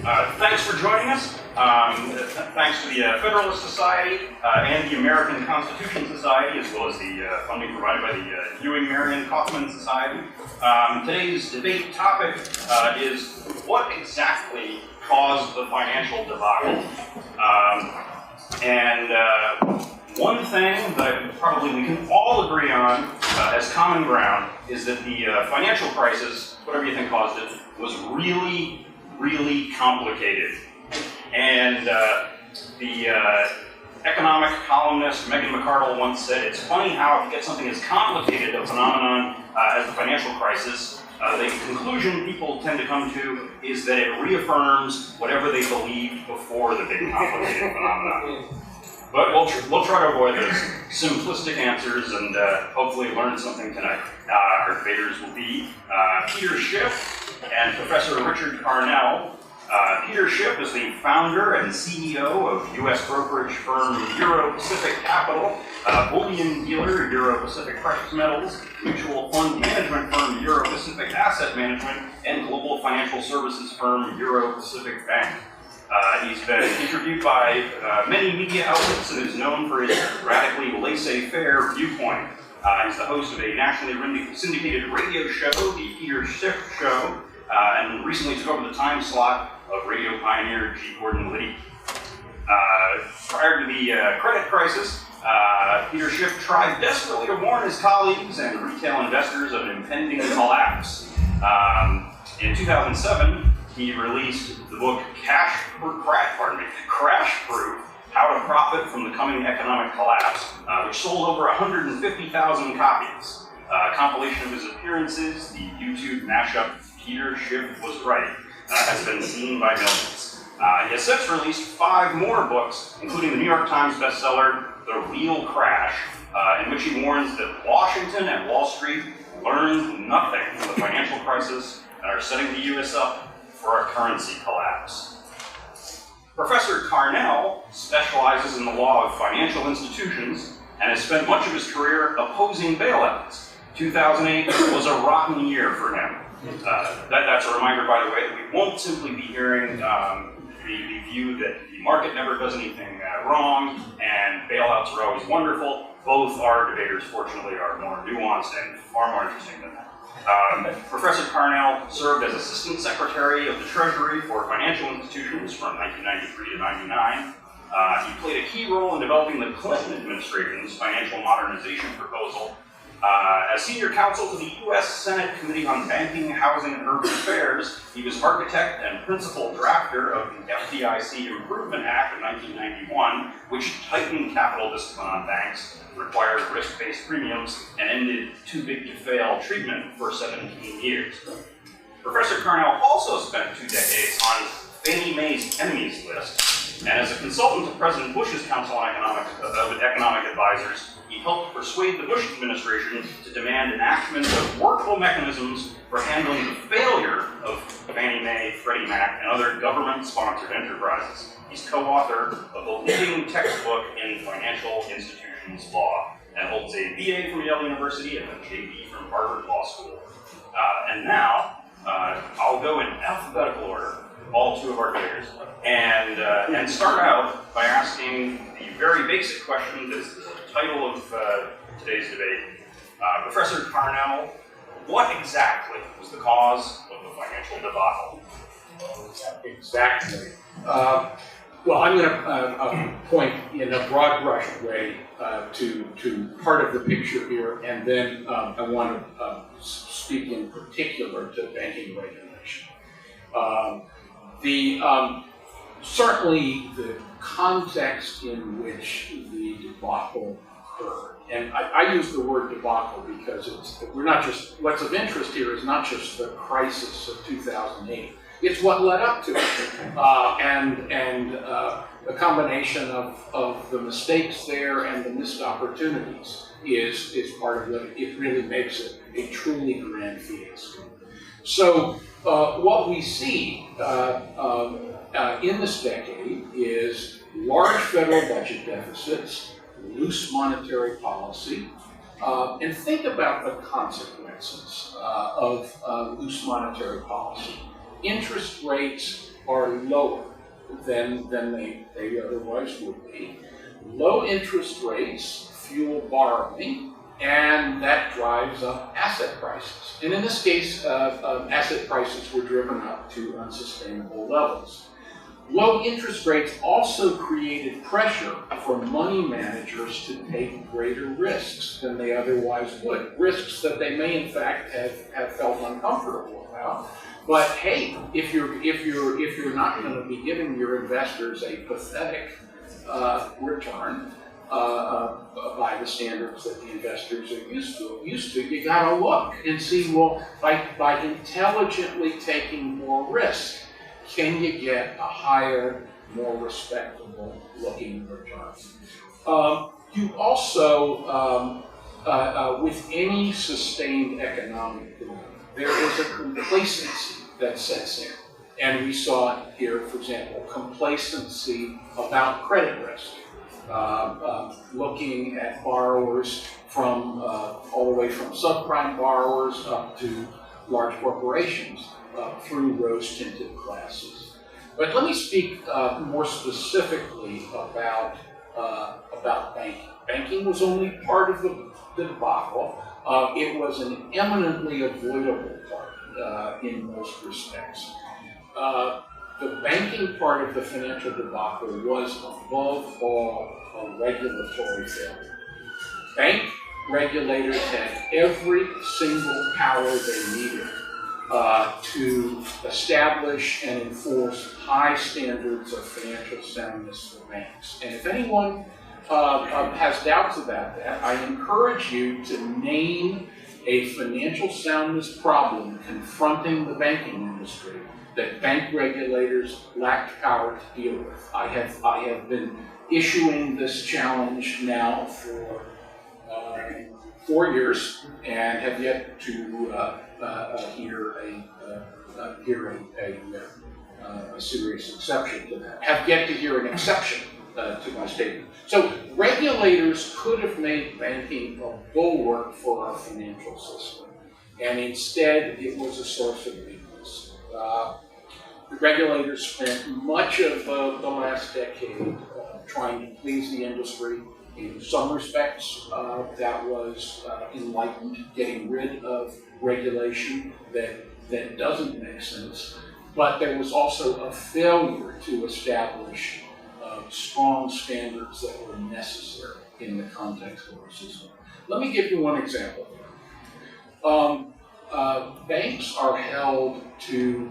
Thanks for joining us. Thanks to the Federalist Society and the American Constitution Society, as well as the funding provided by the Ewing Marion Kauffman Society. Today's debate topic is what exactly caused the financial debacle. One thing that probably we can all agree on as common ground is that the financial crisis, whatever you think caused it, was really, really complicated. And the economic columnist Megan McArdle once said, it's funny how if you get something as complicated a phenomenon as the financial crisis, the conclusion people tend to come to is that it reaffirms whatever they believed before the big complicated phenomenon. But we'll try to avoid those simplistic answers and hopefully learn something tonight. Our debaters will be Peter Schiff and Professor Richard Carnell. Peter Schiff is the founder and CEO of U.S. brokerage firm Euro Pacific Capital, bullion dealer Euro Pacific Precious Metals, mutual fund management firm Euro Pacific Asset Management, and global financial services firm Euro Pacific Bank. He's been interviewed by many media outlets and is known for his radically laissez-faire viewpoint. He's the host of a nationally syndicated radio show, The Peter Schiff Show, and recently took over the time slot of radio pioneer G. Gordon Liddy. Prior to the credit crisis, Peter Schiff tried desperately to warn his colleagues and retail investors of an impending collapse. In 2007, he released the book Crash Proof, How to Profit from the Coming Economic Collapse, which sold over 150,000 copies. A compilation of his appearances, the YouTube mashup Peter Schiff Was Right, has been seen by millions. He has since released 5 more books, including the New York Times bestseller, The Real Crash, in which he warns that Washington and Wall Street learned nothing from the financial crisis and are setting the U.S. up for a currency collapse. Professor Carnell specializes in the law of financial institutions and has spent much of his career opposing bailouts. 2008 was a rotten year for him. That's a reminder, by the way, that we won't simply be hearing the view that the market never does anything wrong and bailouts are always wonderful. Both our debaters, fortunately, are more nuanced and far more interesting than that. Professor Carnell served as Assistant Secretary of the Treasury for Financial Institutions from 1993 to 99. He played a key role in developing the Clinton administration's financial modernization proposal. As senior counsel to the U.S. Senate Committee on Banking, Housing, and Urban Affairs, he was architect and principal drafter of the FDIC Improvement Act of 1991, which tightened capital discipline on banks, required risk-based premiums, and ended too-big-to-fail treatment for 17 years. Professor Carnell also spent 2 decades on Fannie Mae's enemies list, and as a consultant to President Bush's Council on Economic Advisors, he helped persuade the Bush administration to demand enactment of workable mechanisms for handling the failure of Fannie Mae, Freddie Mac, and other government-sponsored enterprises. He's co-author of the leading textbook in financial institutions law and holds a BA from Yale University and a JD from Harvard Law School. And now, I'll go in alphabetical order, all 2 of our debaters, and start out by asking the very basic question that's the title of today's debate. Professor Carnell, what exactly was the cause of the financial debacle? Exactly. Well, I'm going to point in a broad brush way to part of the picture here, and then I want to speak in particular to banking regulation. Certainly the context in which the debacle occurred, and I use the word debacle because we're not just, what's of interest here is not just the crisis of 2008, it's what led up to it, and the combination of the mistakes there and the missed opportunities is part of what it really makes it a truly grand fiasco. So what we see in this decade is large federal budget deficits, loose monetary policy, and think about the consequences of loose monetary policy. Interest rates are lower than they otherwise would be. Low interest rates fuel borrowing, and that drives up asset prices. And in this case, asset prices were driven up to unsustainable levels. Low interest rates also created pressure for money managers to take greater risks than they otherwise would. Risks that they may in fact have felt uncomfortable about. But hey, if you're not going to be giving your investors a pathetic return by the standards that the investors are used to, you got to look and see, well, by intelligently taking more risk, can you get a higher, more respectable looking return? You also, with any sustained economic boom, there is a complacency that sets in. And we saw it here, for example, complacency about credit risk. Looking at borrowers from all the way from subprime borrowers up to large corporations through rose-tinted glasses. But let me speak more specifically about banking. Banking was only part of the debacle. It was an eminently avoidable part in most respects. The banking part of the financial debacle was, above all, a regulatory failure. Bank regulators had every single power they needed to establish and enforce high standards of financial soundness for banks. And if anyone has doubts about that, I encourage you to name a financial soundness problem confronting the banking industry that bank regulators lacked power to deal with. I have been issuing this challenge now for 4 years and have yet to hear a serious exception to that. Have yet to hear an exception to my statement. So regulators could have made banking a bulwark for our financial system, and instead it was a source of weakness. The regulators spent much of the last decade trying to please the industry. In some respects, that was enlightened, getting rid of regulation that doesn't make sense. But there was also a failure to establish strong standards that were necessary in the context of our system. Let me give you one example. Banks are held to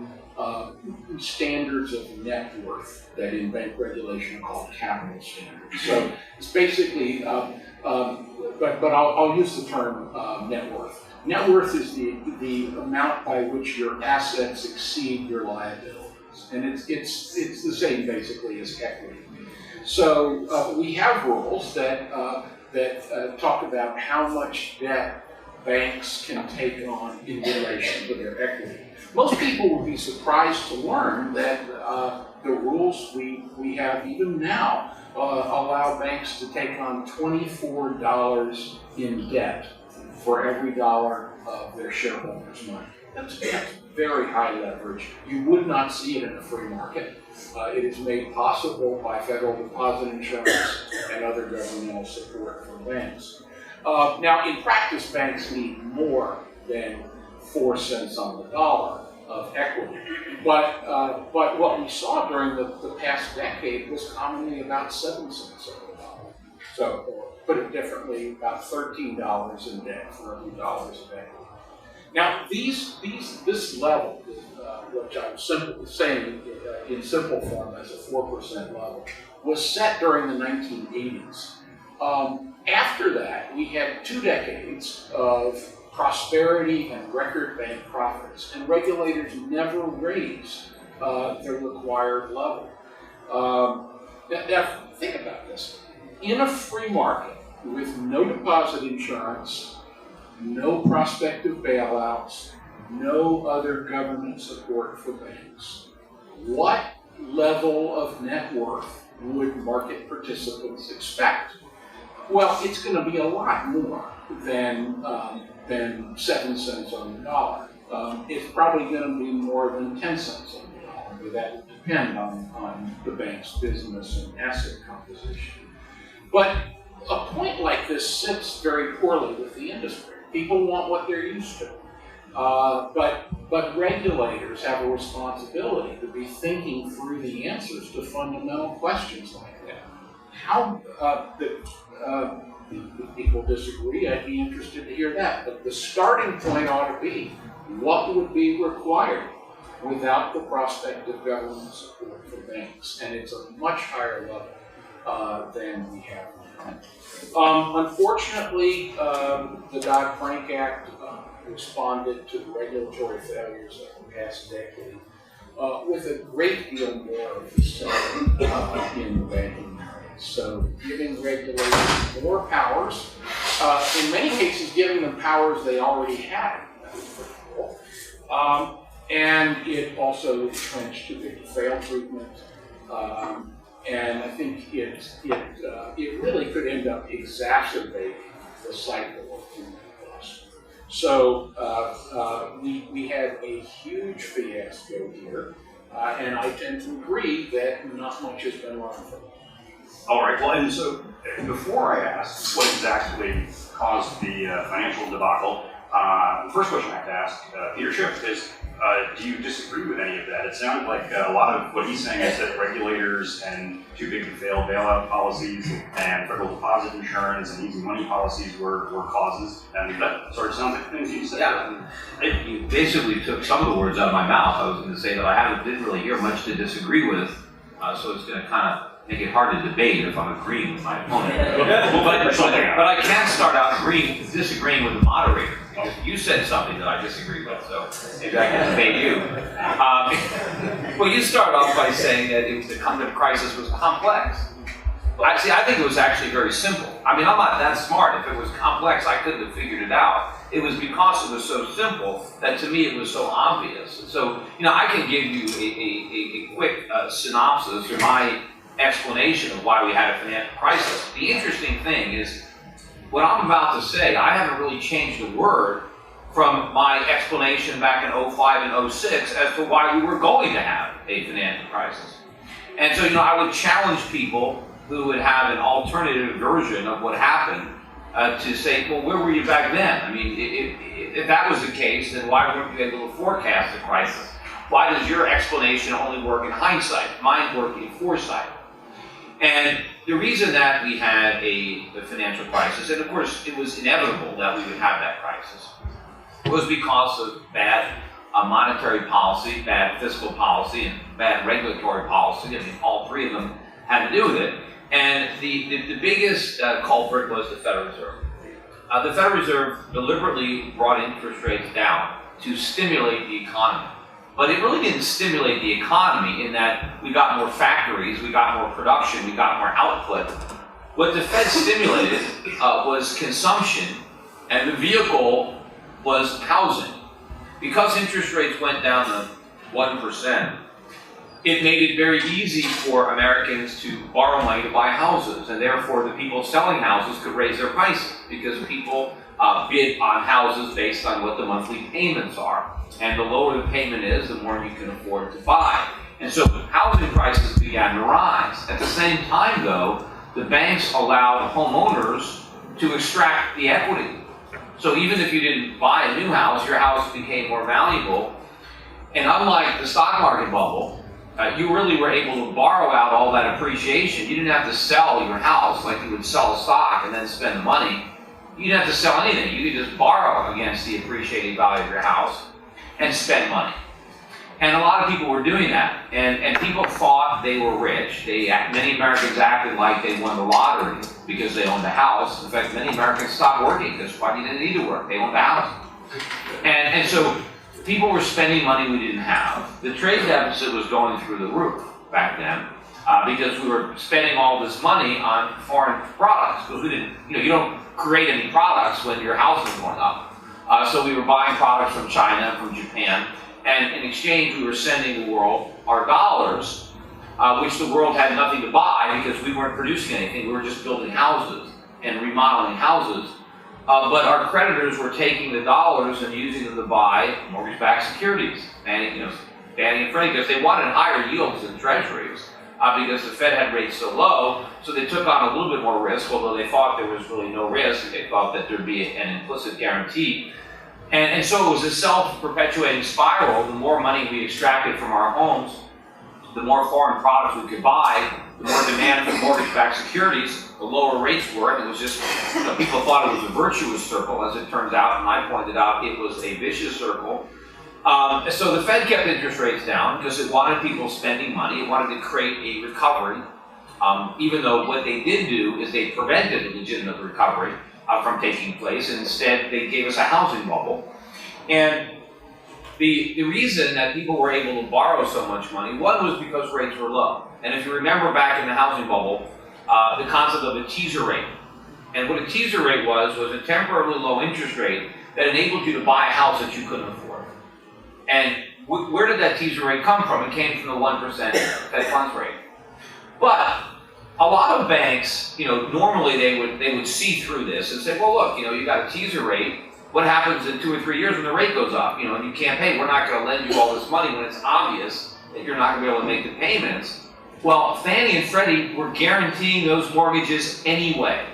standards of net worth that in bank regulation are called capital standards. So it's basically, but I'll use the term net worth. Net worth is the amount by which your assets exceed your liabilities, and it's the same basically as equity. So we have rules that talk about how much debt banks can take on in relation to their equity. Most people would be surprised to learn that the rules we have even now allow banks to take on $24 in debt for every dollar of their shareholders' money. That's very high leverage. You would not see it in a free market. It is made possible by federal deposit insurance and other governmental support for banks. Now, in practice, banks need more than 4 cents on the dollar of equity. But what we saw during the past decade was commonly about 7 cents on the dollar. So, or put it differently, about $13 in debt for every dollars of equity. Now, this level, which I'm saying in simple form as a 4% level, was set during the 1980s. After that, we had 2 decades of prosperity and record bank profits, and regulators never raised the required level. Now, think about this. In a free market with no deposit insurance, no prospective bailouts, no other government support for banks, what level of net worth would market participants expect? Well, it's going to be a lot more than 7 cents on the dollar. It's probably going to be more than 10 cents on the dollar, frankly, that would depend on the bank's business and asset composition. But a point like this sits very poorly with the industry. People want what they're used to. But regulators have a responsibility to be thinking through the answers to fundamental questions like that. How if people disagree, I'd be interested to hear that. But the starting point ought to be what would be required without the prospect of government support for banks, and it's a much higher level than we have now. Unfortunately, the Dodd-Frank Act responded to the regulatory failures of the past decade with a great deal more of the same in the banking area. So giving regulators more powers, in many cases giving them powers they already had. And it also entrenched too big to fail treatment. And I think it really could end up exacerbating the cycle of human loss. So we had a huge fiasco here, and I tend to agree that not much has been learned from it. All right, well, and so before I ask what exactly caused the financial debacle, the first question I have to ask Peter Schiff is, do you disagree with any of that? It sounded like a lot of what he's saying is that regulators and too big to fail bailout policies and federal deposit insurance and easy money policies were causes, and that sort of sounds like things you said. Yeah, you basically took some of the words out of my mouth. I was going to say that I didn't really hear much to disagree with, so it's going to kind of make it hard to debate if I'm agreeing with my opponent. But I can start out disagreeing with the moderator, because you said something that I disagree with, so maybe I can debate you. Well, you start off by saying that the crisis was complex. I think it was actually very simple. I mean, I'm not that smart. If it was complex, I couldn't have figured it out. It was because it was so simple that to me it was so obvious. And so, I can give you a quick synopsis or my explanation of why we had a financial crisis. The interesting thing is, what I'm about to say, I haven't really changed a word from my explanation back in 05 and 06 as to why we were going to have a financial crisis. And so, I would challenge people who would have an alternative version of what happened to say, well, where were you back then? I mean, if that was the case, then why weren't you able to forecast the crisis? Why does your explanation only work in hindsight? Mine work in foresight. And the reason that we had a financial crisis, and of course it was inevitable that we would have that crisis, was because of bad monetary policy, bad fiscal policy, and bad regulatory policy. I mean, all three of them had to do with it. And the biggest culprit was the Federal Reserve. The Federal Reserve deliberately brought interest rates down to stimulate the economy. But it really didn't stimulate the economy in that we got more factories, we got more production, we got more output. What the Fed stimulated was consumption, and the vehicle was housing. Because interest rates went down to 1%, it made it very easy for Americans to borrow money to buy houses, and therefore the people selling houses could raise their prices because people bid on houses based on what the monthly payments are. And the lower the payment is, the more you can afford to buy. And so housing prices began to rise. At the same time, though, the banks allowed homeowners to extract the equity. So even if you didn't buy a new house, your house became more valuable. And unlike the stock market bubble, you really were able to borrow out all that appreciation. You didn't have to sell your house like you would sell a stock and then spend the money. You didn't have to sell anything. You could just borrow against the appreciating value of your house and spend money. And a lot of people were doing that. And people thought they were rich. Many Americans acted like they won the lottery because they owned a house. In fact, many Americans stopped working because they didn't need to work. They owned a house. And so people were spending money we didn't have. The trade deficit was going through the roof back then because we were spending all this money on foreign products. Because we didn't, you don't create any products when your house is going up. So we were buying products from China, from Japan, and in exchange we were sending the world our dollars, which the world had nothing to buy because we weren't producing anything. We were just building houses and remodeling houses. But our creditors were taking the dollars and using them to buy mortgage-backed securities, Fannie and Freddie, because they wanted higher yields than treasuries, because the Fed had rates so low, so they took on a little bit more risk, although they thought there was really no risk. They thought that there'd be an implicit guarantee. And so it was a self-perpetuating spiral. The more money we extracted from our homes, the more foreign products we could buy, the more demand for mortgage-backed securities, the lower rates were, and it was just, people thought it was a virtuous circle, as it turns out, and I pointed out it was a vicious circle. So the Fed kept interest rates down because it wanted people spending money, it wanted to create a recovery, even though what they did do is they prevented a legitimate recovery from taking place, and instead they gave us a housing bubble. And the reason that people were able to borrow so much money, one was because rates were low. And if you remember back in the housing bubble, the concept of a teaser rate. And what a teaser rate was a temporarily low interest rate that enabled you to buy a house that you couldn't afford. And where did that teaser rate come from? It came from the 1% Fed funds rate. But a lot of banks, normally they would see through this and say, well, look, you got a teaser rate. What happens in 2 or 3 years when the rate goes up? And you can't pay. We're not going to lend you all this money when it's obvious that you're not going to be able to make the payments. Well, Fannie and Freddie were guaranteeing those mortgages anyway.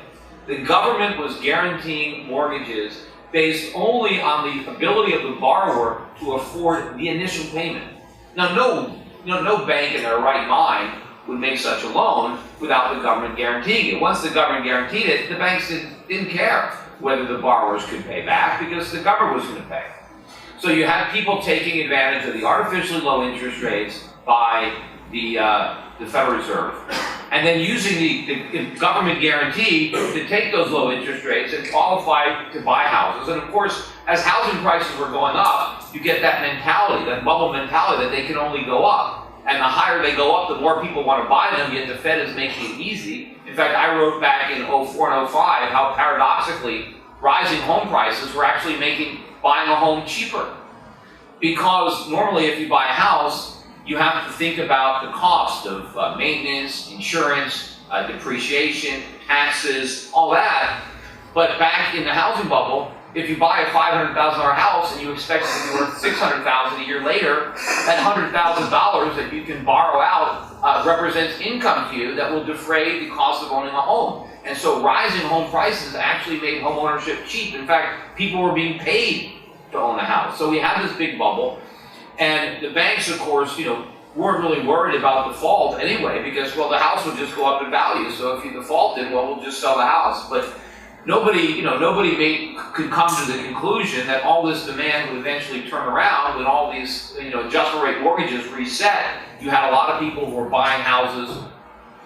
The government was guaranteeing mortgages based only on the ability of the borrower to afford the initial payment. Now, no bank in their right mind would make such a loan without the government guaranteeing it. Once the government guaranteed it, the banks didn't care whether the borrowers could pay back because the government was going to pay. So you had people taking advantage of the artificially low interest rates by the Federal Reserve, and then using the government guarantee to take those low interest rates and qualify to buy houses. And of course, as housing prices were going up, you get that mentality, that bubble mentality that they can only go up. And the higher they go up, the more people want to buy them, yet the Fed is making it easy. In fact, I wrote back in 04 and 05 how paradoxically rising home prices were actually making buying a home cheaper. Because normally if you buy a house, you have to think about the cost of maintenance, insurance, depreciation, taxes, all that. But back in the housing bubble, if you buy a $500,000 house and you expect it to be worth $600,000 a year later, that $100,000 that you can borrow out represents income to you that will defray the cost of owning a home. And so rising home prices actually made home ownership cheap. In fact, people were being paid to own a house. So we had this big bubble, and the banks, of course, weren't really worried about default anyway, because, well, the house would just go up in value. So if you defaulted, well, we'll just sell the house. But nobody could come to the conclusion that all this demand would eventually turn around when all these, adjustable rate mortgages reset. You had a lot of people who were buying houses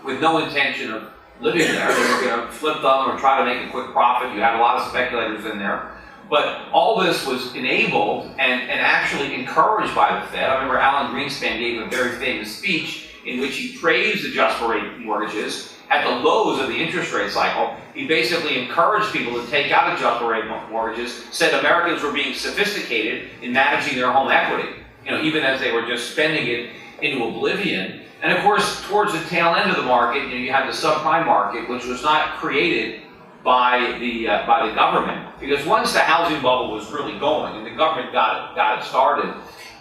with no intention of living there. They were going to flip them or try to make a quick profit. You had a lot of speculators in there. But all this was enabled and actually encouraged by the Fed. I remember Alan Greenspan gave a very famous speech in which he praised adjustable rate mortgages at the lows of the interest rate cycle. He basically encouraged people to take out adjustable rate mortgages, said Americans were being sophisticated in managing their home equity, even as they were just spending it into oblivion. And of course, towards the tail end of the market, you had the subprime market, which was not created by the government, because once the housing bubble was really going and the government got it started,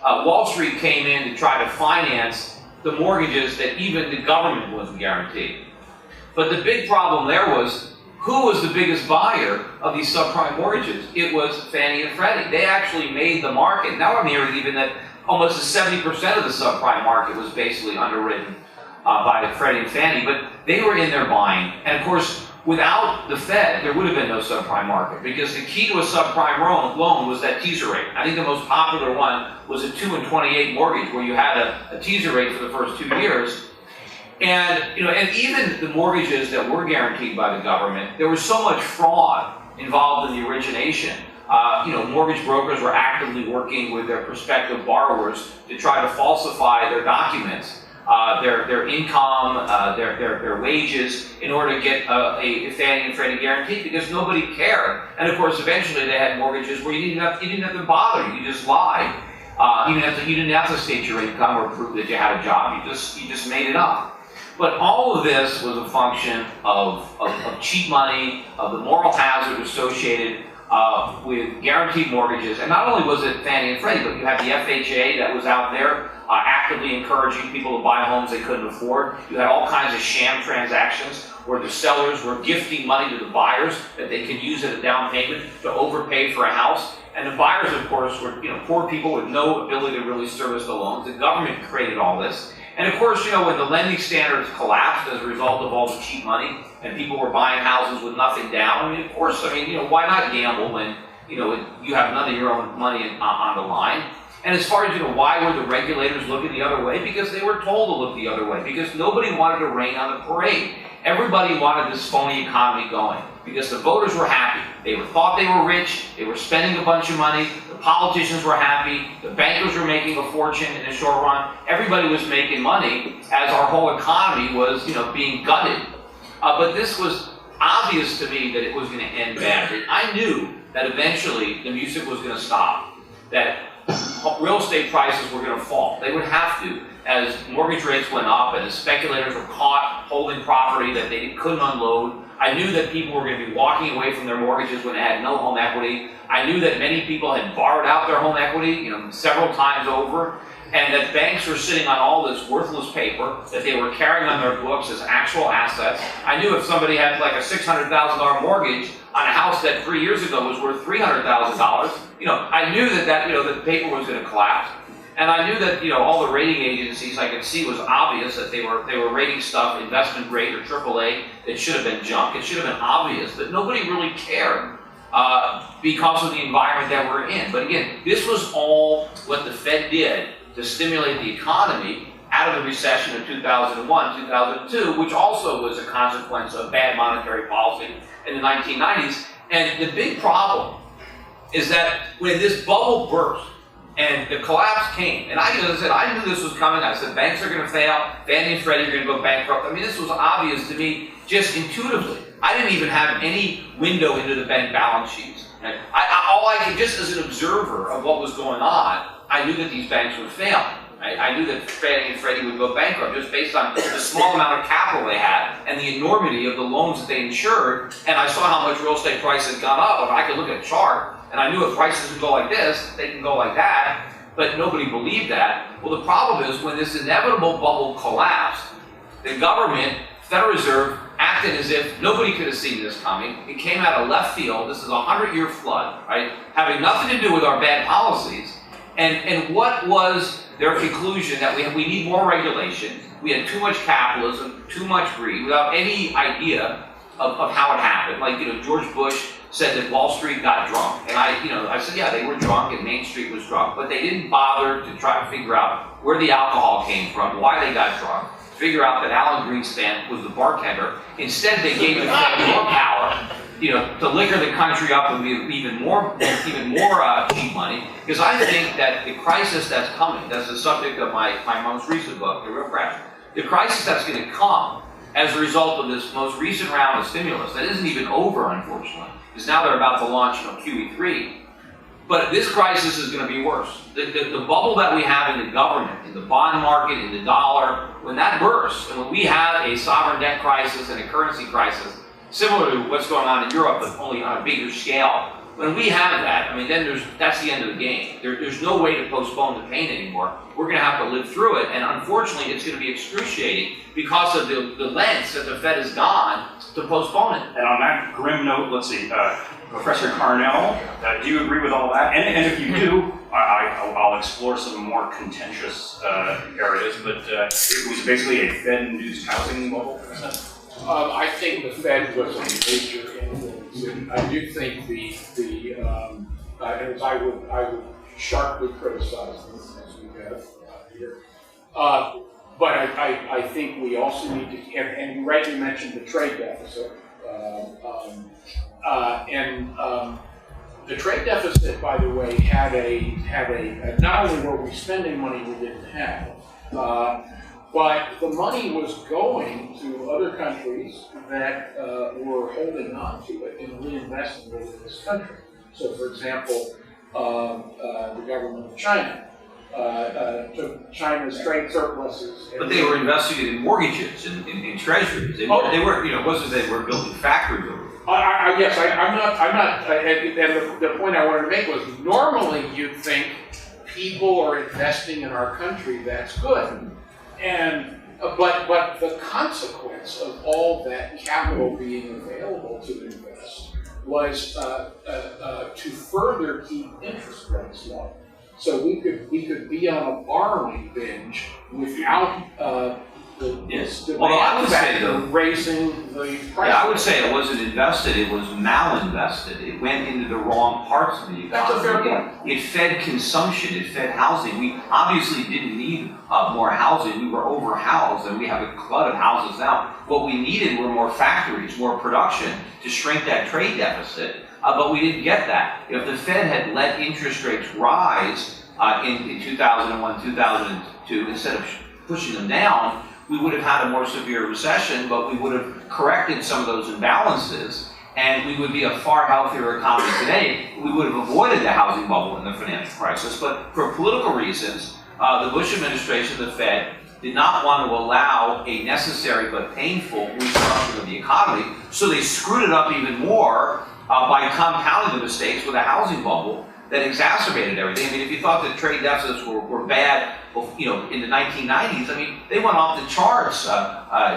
Wall Street came in to try to finance the mortgages that even the government wasn't guaranteed. But the big problem there was, who was the biggest buyer of these subprime mortgages? It was Fannie and Freddie. They actually made the market. Now I'm hearing even that almost 70% of the subprime market was basically underwritten by Freddie and Fannie, but they were in there buying. And of course, without the Fed, there would have been no subprime market, because the key to a subprime loan was that teaser rate. I think the most popular one was a 2 and 28 mortgage, where you had a teaser rate for the first 2 years. And and even the mortgages that were guaranteed by the government, there was so much fraud involved in the origination. Mortgage brokers were actively working with their prospective borrowers to try to falsify their documents, their income, their wages, in order to get a Fannie and Freddie guarantee, because nobody cared. And of course, eventually they had mortgages where you didn't have to bother. You just lied. You didn't have to state your income or prove that you had a job. You just made it up. But all of this was a function of cheap money, of the moral hazard associated with guaranteed mortgages. And not only was it Fannie and Freddie, but you had the FHA that was out there actively encouraging people to buy homes they couldn't afford. You had all kinds of sham transactions where the sellers were gifting money to the buyers that they could use as a down payment to overpay for a house. And the buyers, of course, were poor people with no ability to really service the loans. The government created all this. And of course, when the lending standards collapsed as a result of all the cheap money and people were buying houses with nothing down, of course, why not gamble when, you have none of your own money on the line? And as far as, why were the regulators looking the other way? Because they were told to look the other way. Because nobody wanted to rain on the parade. Everybody wanted this phony economy going. Because the voters were happy. They thought they were rich. They were spending a bunch of money. The politicians were happy. The bankers were making a fortune in the short run. Everybody was making money as our whole economy was, being gutted. But this was obvious to me that it was going to end badly. I knew that eventually the music was going to stop. That real estate prices were going to fall. They would have to, as mortgage rates went up and as speculators were caught holding property that they couldn't unload. I knew that people were going to be walking away from their mortgages when they had no home equity. I knew that many people had borrowed out their home equity, several times over, and that banks were sitting on all this worthless paper that they were carrying on their books as actual assets. I knew if somebody had like a $600,000 mortgage on a house that 3 years ago was worth $300,000, I knew that the paper was going to collapse. And I knew that all the rating agencies I could see was obvious that they were rating stuff investment grade or AAA that should have been junk. It should have been obvious, but nobody really cared because of the environment that we're in. But again, this was all what the Fed did to stimulate the economy out of the recession of 2001, 2002, which also was a consequence of bad monetary policy in the 1990s. And the big problem is that when this bubble burst, and the collapse came, and as I said, I knew this was coming. I said, banks are going to fail, Fannie and Freddie are going to go bankrupt. This was obvious to me just intuitively. I didn't even have any window into the bank balance sheets. Just as an observer of what was going on, I knew that these banks would fail. I knew that Fannie and Freddie would go bankrupt just based on the small amount of capital they had and the enormity of the loans that they insured. And I saw how much real estate prices had gone up. I could look at a chart, and I knew if prices would go like this, they can go like that. But nobody believed that. Well, the problem is when this inevitable bubble collapsed, the government, Federal Reserve, acted as if nobody could have seen this coming. It came out of left field. This is a 100-year flood, right? Having nothing to do with our bad policies. And what was their conclusion? That we need more regulation. We had too much capitalism, too much greed, without any idea of how it happened. George Bush said that Wall Street got drunk. And I said, yeah, they were drunk and Main Street was drunk. But they didn't bother to try to figure out where the alcohol came from, why they got drunk, figure out that Alan Greenspan was the bartender. Instead, they gave the Fed more power, to liquor the country up with even more cheap money. Because I think that the crisis that's coming, that's the subject of my most recent book, The Real Crash, the crisis that's going to come as a result of this most recent round of stimulus, that isn't even over, unfortunately, because now they're about to launch QE3. But this crisis is going to be worse. The bubble that we have in the government, in the bond market, in the dollar, when that bursts, and when we have a sovereign debt crisis and a currency crisis, similar to what's going on in Europe, but only on a bigger scale, when we have that, then that's the end of the game. There's no way to postpone the pain anymore. We're going to have to live through it, and unfortunately, it's going to be excruciating because of the lengths that the Fed has gone to postpone it. And on that grim note, let's see, Professor Carnell, do you agree with all that? And if you do, I'll explore some more contentious areas, but it was basically a Fed-induced housing bubble. I think the Fed was a major influence, and I do think I would sharply criticize them as we have here. But I think we also need to, and you rightly mentioned the trade deficit. The trade deficit, by the way, had a not only were we spending money we didn't have, but the money was going to other countries that were holding on to it and reinvesting it in this country. So, for example, the government of China took China's trade surpluses. But they were investing it in mortgages and in treasuries. They weren't, it wasn't that they were building factories over there. I'm not, and the point I wanted to make was normally you'd think people are investing in our country, that's good. And, but the consequence of all that capital being available to invest was to further keep interest rates low. So we could be on a borrowing binge without Although I would say raising the price. Yeah, I would say it wasn't invested, it was malinvested. It went into the wrong parts of the economy. That's a fair point. It fed consumption, it fed housing. We obviously didn't need more housing, we were overhoused, and we have a glut of houses now. What we needed were more factories, more production to shrink that trade deficit, but we didn't get that. If the Fed had let interest rates rise in 2001, 2002, instead of pushing them down, we would have had a more severe recession, but we would have corrected some of those imbalances, and we would be a far healthier economy today. We would have avoided the housing bubble and the financial crisis, but for political reasons, the Bush administration, the Fed, did not want to allow a necessary but painful restructuring of the economy, so they screwed it up even more by compounding the mistakes with a housing bubble that exacerbated everything. I mean, if you thought that trade deficits were bad, in the 1990s, I mean, they went off the charts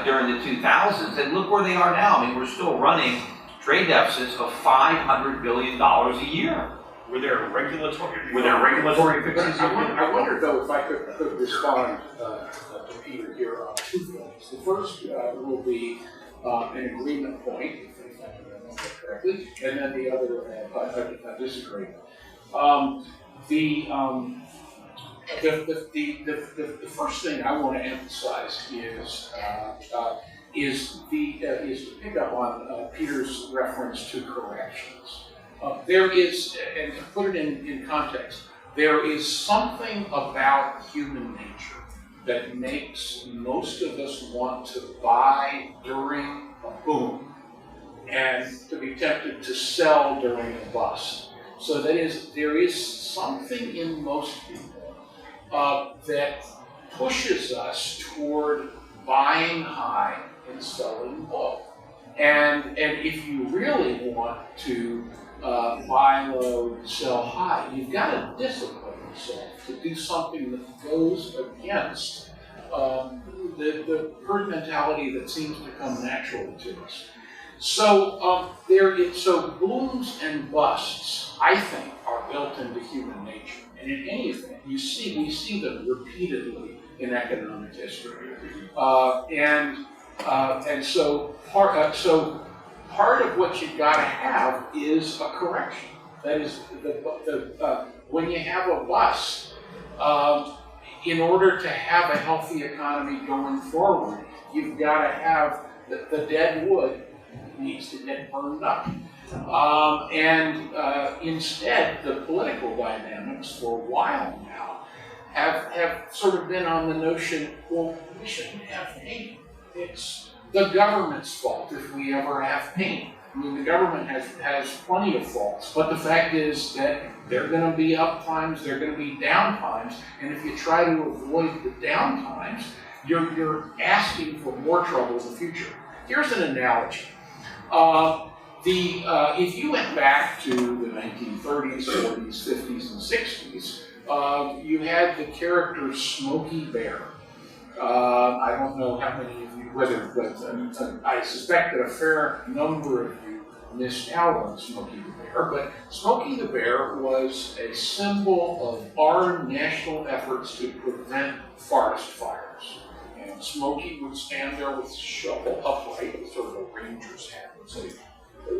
during the 2000s, and look where they are now. I mean, we're still running trade deficits of $500 billion a year. Were there regulatory fixes? I wonder, though, if I could respond to Peter here on 2 things. The first will be an agreement point, if I remember correctly, and then the other a disagreement. The first thing I want to emphasize is to pick up on Peter's reference to corrections. There is, and to put it in context, there is something about human nature that makes most of us want to buy during a boom and to be tempted to sell during a bust. So there is something in most people that pushes us toward buying high and selling low. And if you really want to buy low, sell high, you've got to discipline yourself to do something that goes against the herd mentality that seems to come naturally to us. So so booms and busts, I think, are built into human nature. And in any event, we see them repeatedly in economic history. And so part of what you've got to have is a correction. That is, when you have a bust, in order to have a healthy economy going forward, you've got to have the dead wood needs to get burned up. Instead, the political dynamics for a while now have sort of been on the notion, well, we shouldn't have pain. It's the government's fault if we ever have pain. I mean, the government has plenty of faults, but the fact is that there are going to be up times, there are going to be down times, and if you try to avoid the down times, you're asking for more trouble in the future. Here's an analogy. If you went back to the 1930s, 40s, 50s, and 60s, you had the character Smokey Bear. I don't know how many of you, but I suspect that a fair number of you missed out on Smokey the Bear. But Smokey the Bear was a symbol of our national efforts to prevent forest fires. And Smokey would stand there with his shovel upright, with sort of a ranger's hat, and say,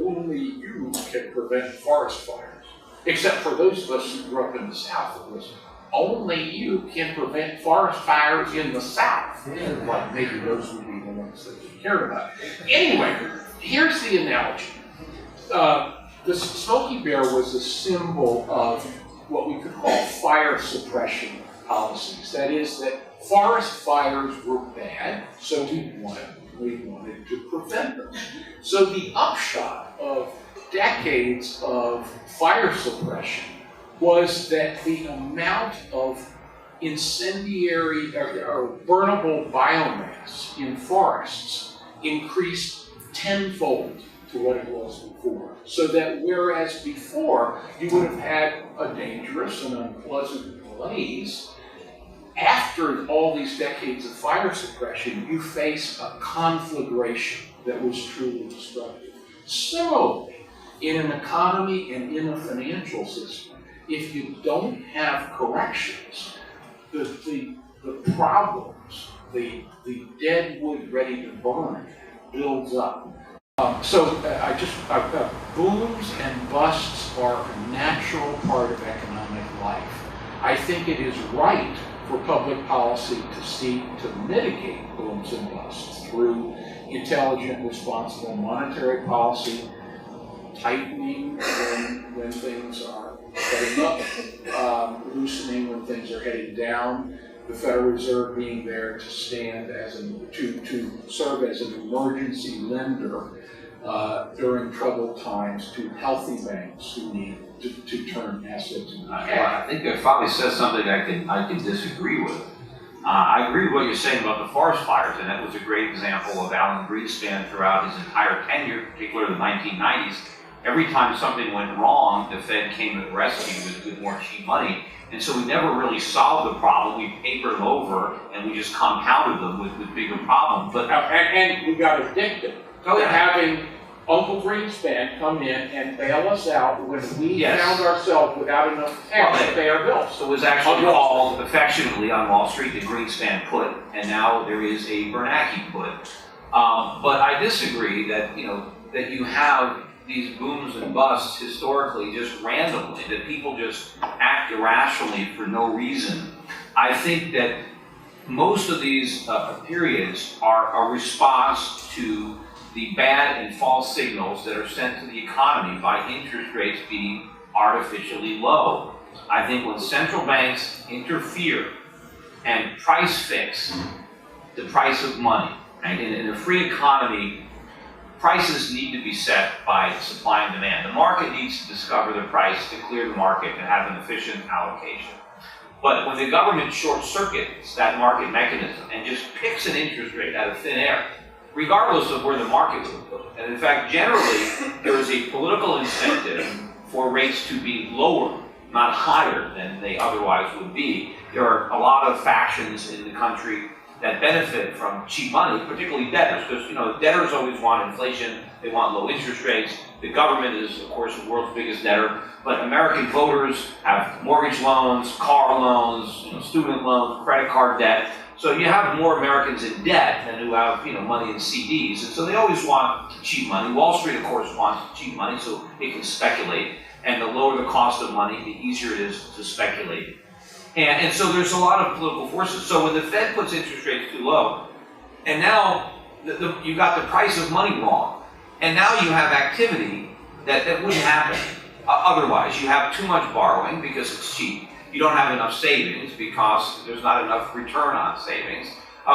"Only you can prevent forest fires." Except for those of us who grew up in the South, it was, "Only you can prevent forest fires in the South." Like maybe those would be the ones that you cared about. Anyway, here's the analogy. The Smokey Bear was a symbol of what we could call fire suppression policies. That is, that forest fires were bad, so we wanted to prevent them. So the upshot of decades of fire suppression was that the amount of incendiary or burnable biomass in forests increased tenfold to what it was before. So that whereas before you would have had a dangerous and unpleasant blaze, after all these decades of fire suppression, you face a conflagration that was truly destructive. Similarly, in an economy and in a financial system, if you don't have corrections, the problems, the dead wood ready to burn builds up. Booms and busts are a natural part of economic life. I think it is right for public policy to seek to mitigate booms and busts through intelligent, responsible monetary policy, tightening when things are heading up, loosening when things are heading down, the Federal Reserve being there to stand to serve as an emergency lender during troubled times to healthy banks who need to turn assets into cash. Well, I think that probably says something I can disagree with. I agree with what you're saying about the forest fires, and that was a great example of Alan Greenspan throughout his entire tenure, particularly the 1990s. Every time something went wrong, the Fed came to the rescue with more cheap money. And so we never really solved the problem. We papered them over, and we just compounded them with bigger problems. But and we got addicted to having Uncle Greenspan come in and bail us out when we found ourselves without enough cash to pay our bills. So it was actually called affectionately on Wall Street the Greenspan put, and now there is a Bernanke put. But I disagree that that you have these booms and busts historically just randomly, that people just act irrationally for no reason. I think that most of these periods are a response to the bad and false signals that are sent to the economy by interest rates being artificially low. I think when central banks interfere and price fix the price of money, right? In a free economy, prices need to be set by supply and demand. The market needs to discover the price to clear the market and have an efficient allocation. But when the government short-circuits that market mechanism and just picks an interest rate out of thin air, regardless of where the market would go, and in fact, generally, there is a political incentive for rates to be lower, not higher than they otherwise would be. There are a lot of factions in the country that benefit from cheap money, particularly debtors, because debtors always want inflation, they want low interest rates. The government is, of course, the world's biggest debtor, but American voters have mortgage loans, car loans, student loans, credit card debt. So you have more Americans in debt than who have money in CDs, and so they always want cheap money. Wall Street, of course, wants cheap money so it can speculate, and the lower the cost of money, the easier it is to speculate. And so there's a lot of political forces. So when the Fed puts interest rates too low, and now you got the price of money wrong, and now you have activity that wouldn't happen otherwise. You have too much borrowing because it's cheap. You don't have enough savings because there's not enough return on savings.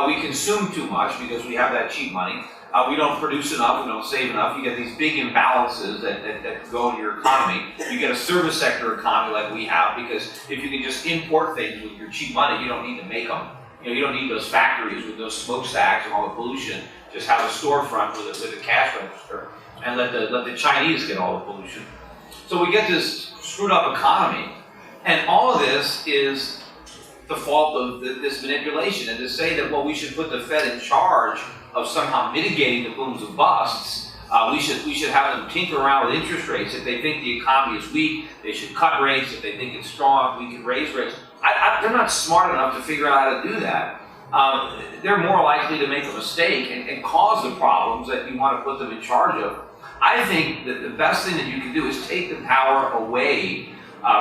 We consume too much because we have that cheap money. We don't produce enough, we don't save enough. You get these big imbalances that go in your economy. You get a service sector economy like we have, because if you can just import things with your cheap money, you don't need to make them. You don't need those factories with those smokestacks and all the pollution. Just have a storefront with a cash register and let the Chinese get all the pollution. So we get this screwed up economy, and all of this is the fault of this manipulation. And to say that, well, we should put the Fed in charge of somehow mitigating the booms and busts, we should have them tinker around with interest rates. If they think the economy is weak, they should cut rates. If they think it's strong, we can raise rates. They're not smart enough to figure out how to do that. They're more likely to make a mistake and cause the problems that you want to put them in charge of. I think that the best thing that you can do is take the power away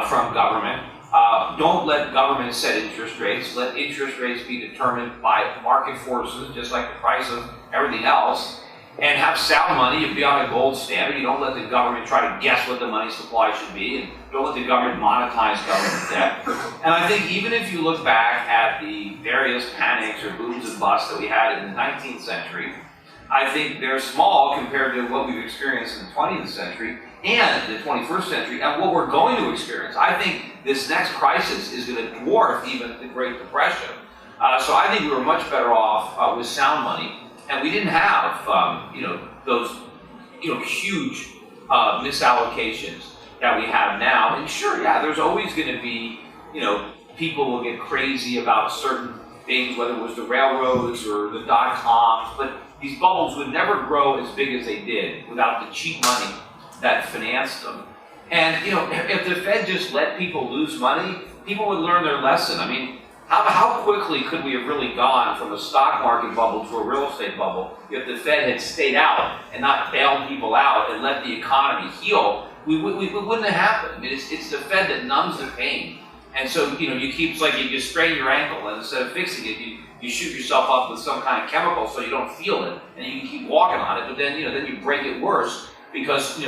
from government. Don't let government set interest rates. Let interest rates be determined by market forces, just like the price of everything else. And have sound money. You be on a gold standard. You don't let the government try to guess what the money supply should be, and don't let the government monetize government debt. And I think even if you look back at the various panics or booms and busts that we had in the 19th century, I think they're small compared to what we've experienced in the 20th century and the 21st century, and what we're going to experience. I think this next crisis is going to dwarf even the Great Depression. So I think we were much better off with sound money, and we didn't have those huge misallocations that we have now. And sure, yeah, there's always going to be, people will get crazy about certain things, whether it was the railroads or the dot-coms, but these bubbles would never grow as big as they did without the cheap money that financed them. And if the Fed just let people lose money, people would learn their lesson. I mean, how quickly could we have really gone from a stock market bubble to a real estate bubble if the Fed had stayed out and not bailed people out and let the economy heal? We wouldn't have happened. I mean, it's the Fed that numbs the pain. And so, you keep, it's like you strain your ankle, and instead of fixing it, you shoot yourself up with some kind of chemical so you don't feel it, and you can keep walking on it, but then, then you break it worse because, the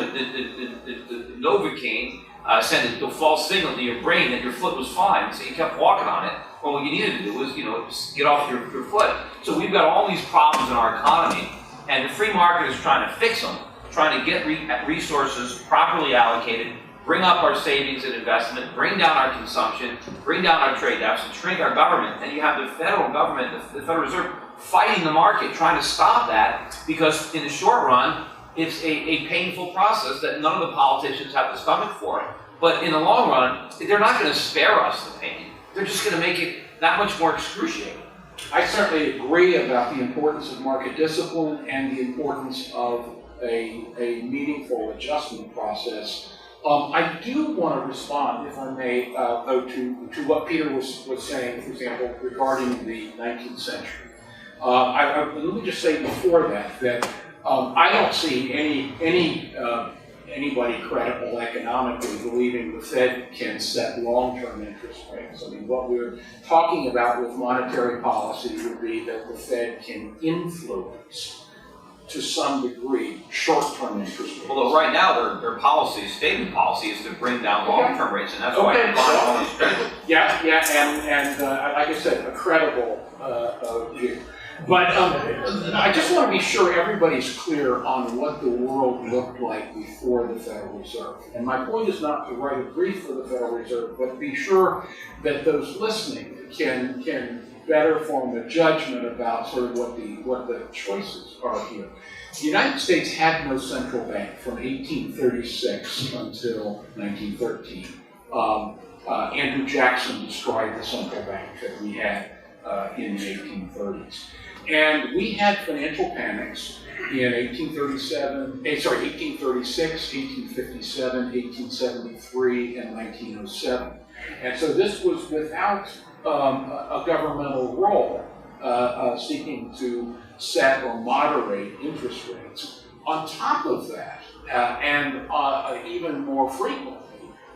Novocaine sent a false signal to your brain that your foot was fine, so you kept walking on it. Well, what you needed to do was, just get off your foot. So we've got all these problems in our economy, and the free market is trying to fix them, trying to get resources properly allocated, bring up our savings and investment, bring down our consumption, bring down our trade deficit, shrink our government, and you have the federal government, the Federal Reserve, fighting the market, trying to stop that, because in the short run, it's a painful process that none of the politicians have the stomach for. But in the long run, they're not going to spare us the pain. They're just going to make it that much more excruciating. I certainly agree about the importance of market discipline and the importance of a meaningful adjustment process. I do want to respond, if I may, though, to what Peter was saying, for example, regarding the 19th century. Let me just say before that I don't see anybody credible economically believing the Fed can set long-term interest rates. I mean, what we're talking about with monetary policy would be that the Fed can influence, to some degree, short-term interest rates. Although right now their policy, statement policy, is to bring down long-term rates, and that's why they're buying all these treasuries. And like I said, a credible view. But I just want to be sure everybody's clear on what the world looked like before the Federal Reserve. And my point is not to write a brief for the Federal Reserve, but be sure that those listening can better form a judgment about sort of what the choices are here. The United States had no central bank from 1836 until 1913. Andrew Jackson destroyed the central bank that we had in the 1830s. And we had financial panics in 1836, 1857, 1873, and 1907. And so this was without a governmental role seeking to set or moderate interest rates. On top of that, and even more frequently,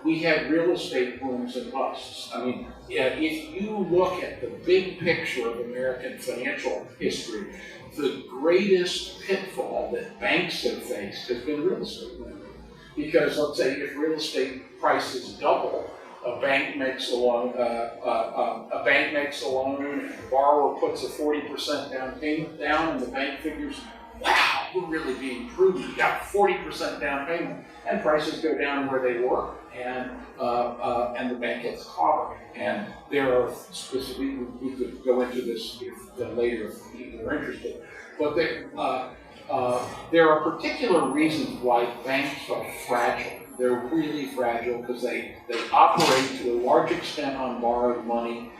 we had real estate booms and busts. I mean, if you look at the big picture of American financial history, the greatest pitfall that banks have faced has been real estate lending. Because let's say if real estate prices double, a bank makes a loan, and the borrower puts a 40% down payment down, and the bank figures, wow, we're really being prudent. We got 40% down payment, and prices go down where they were, and the bank gets clobbered. And there are specific, we could go into this later if you're interested, but there are particular reasons why banks are fragile. They're really fragile because they operate to a large extent on borrowed money.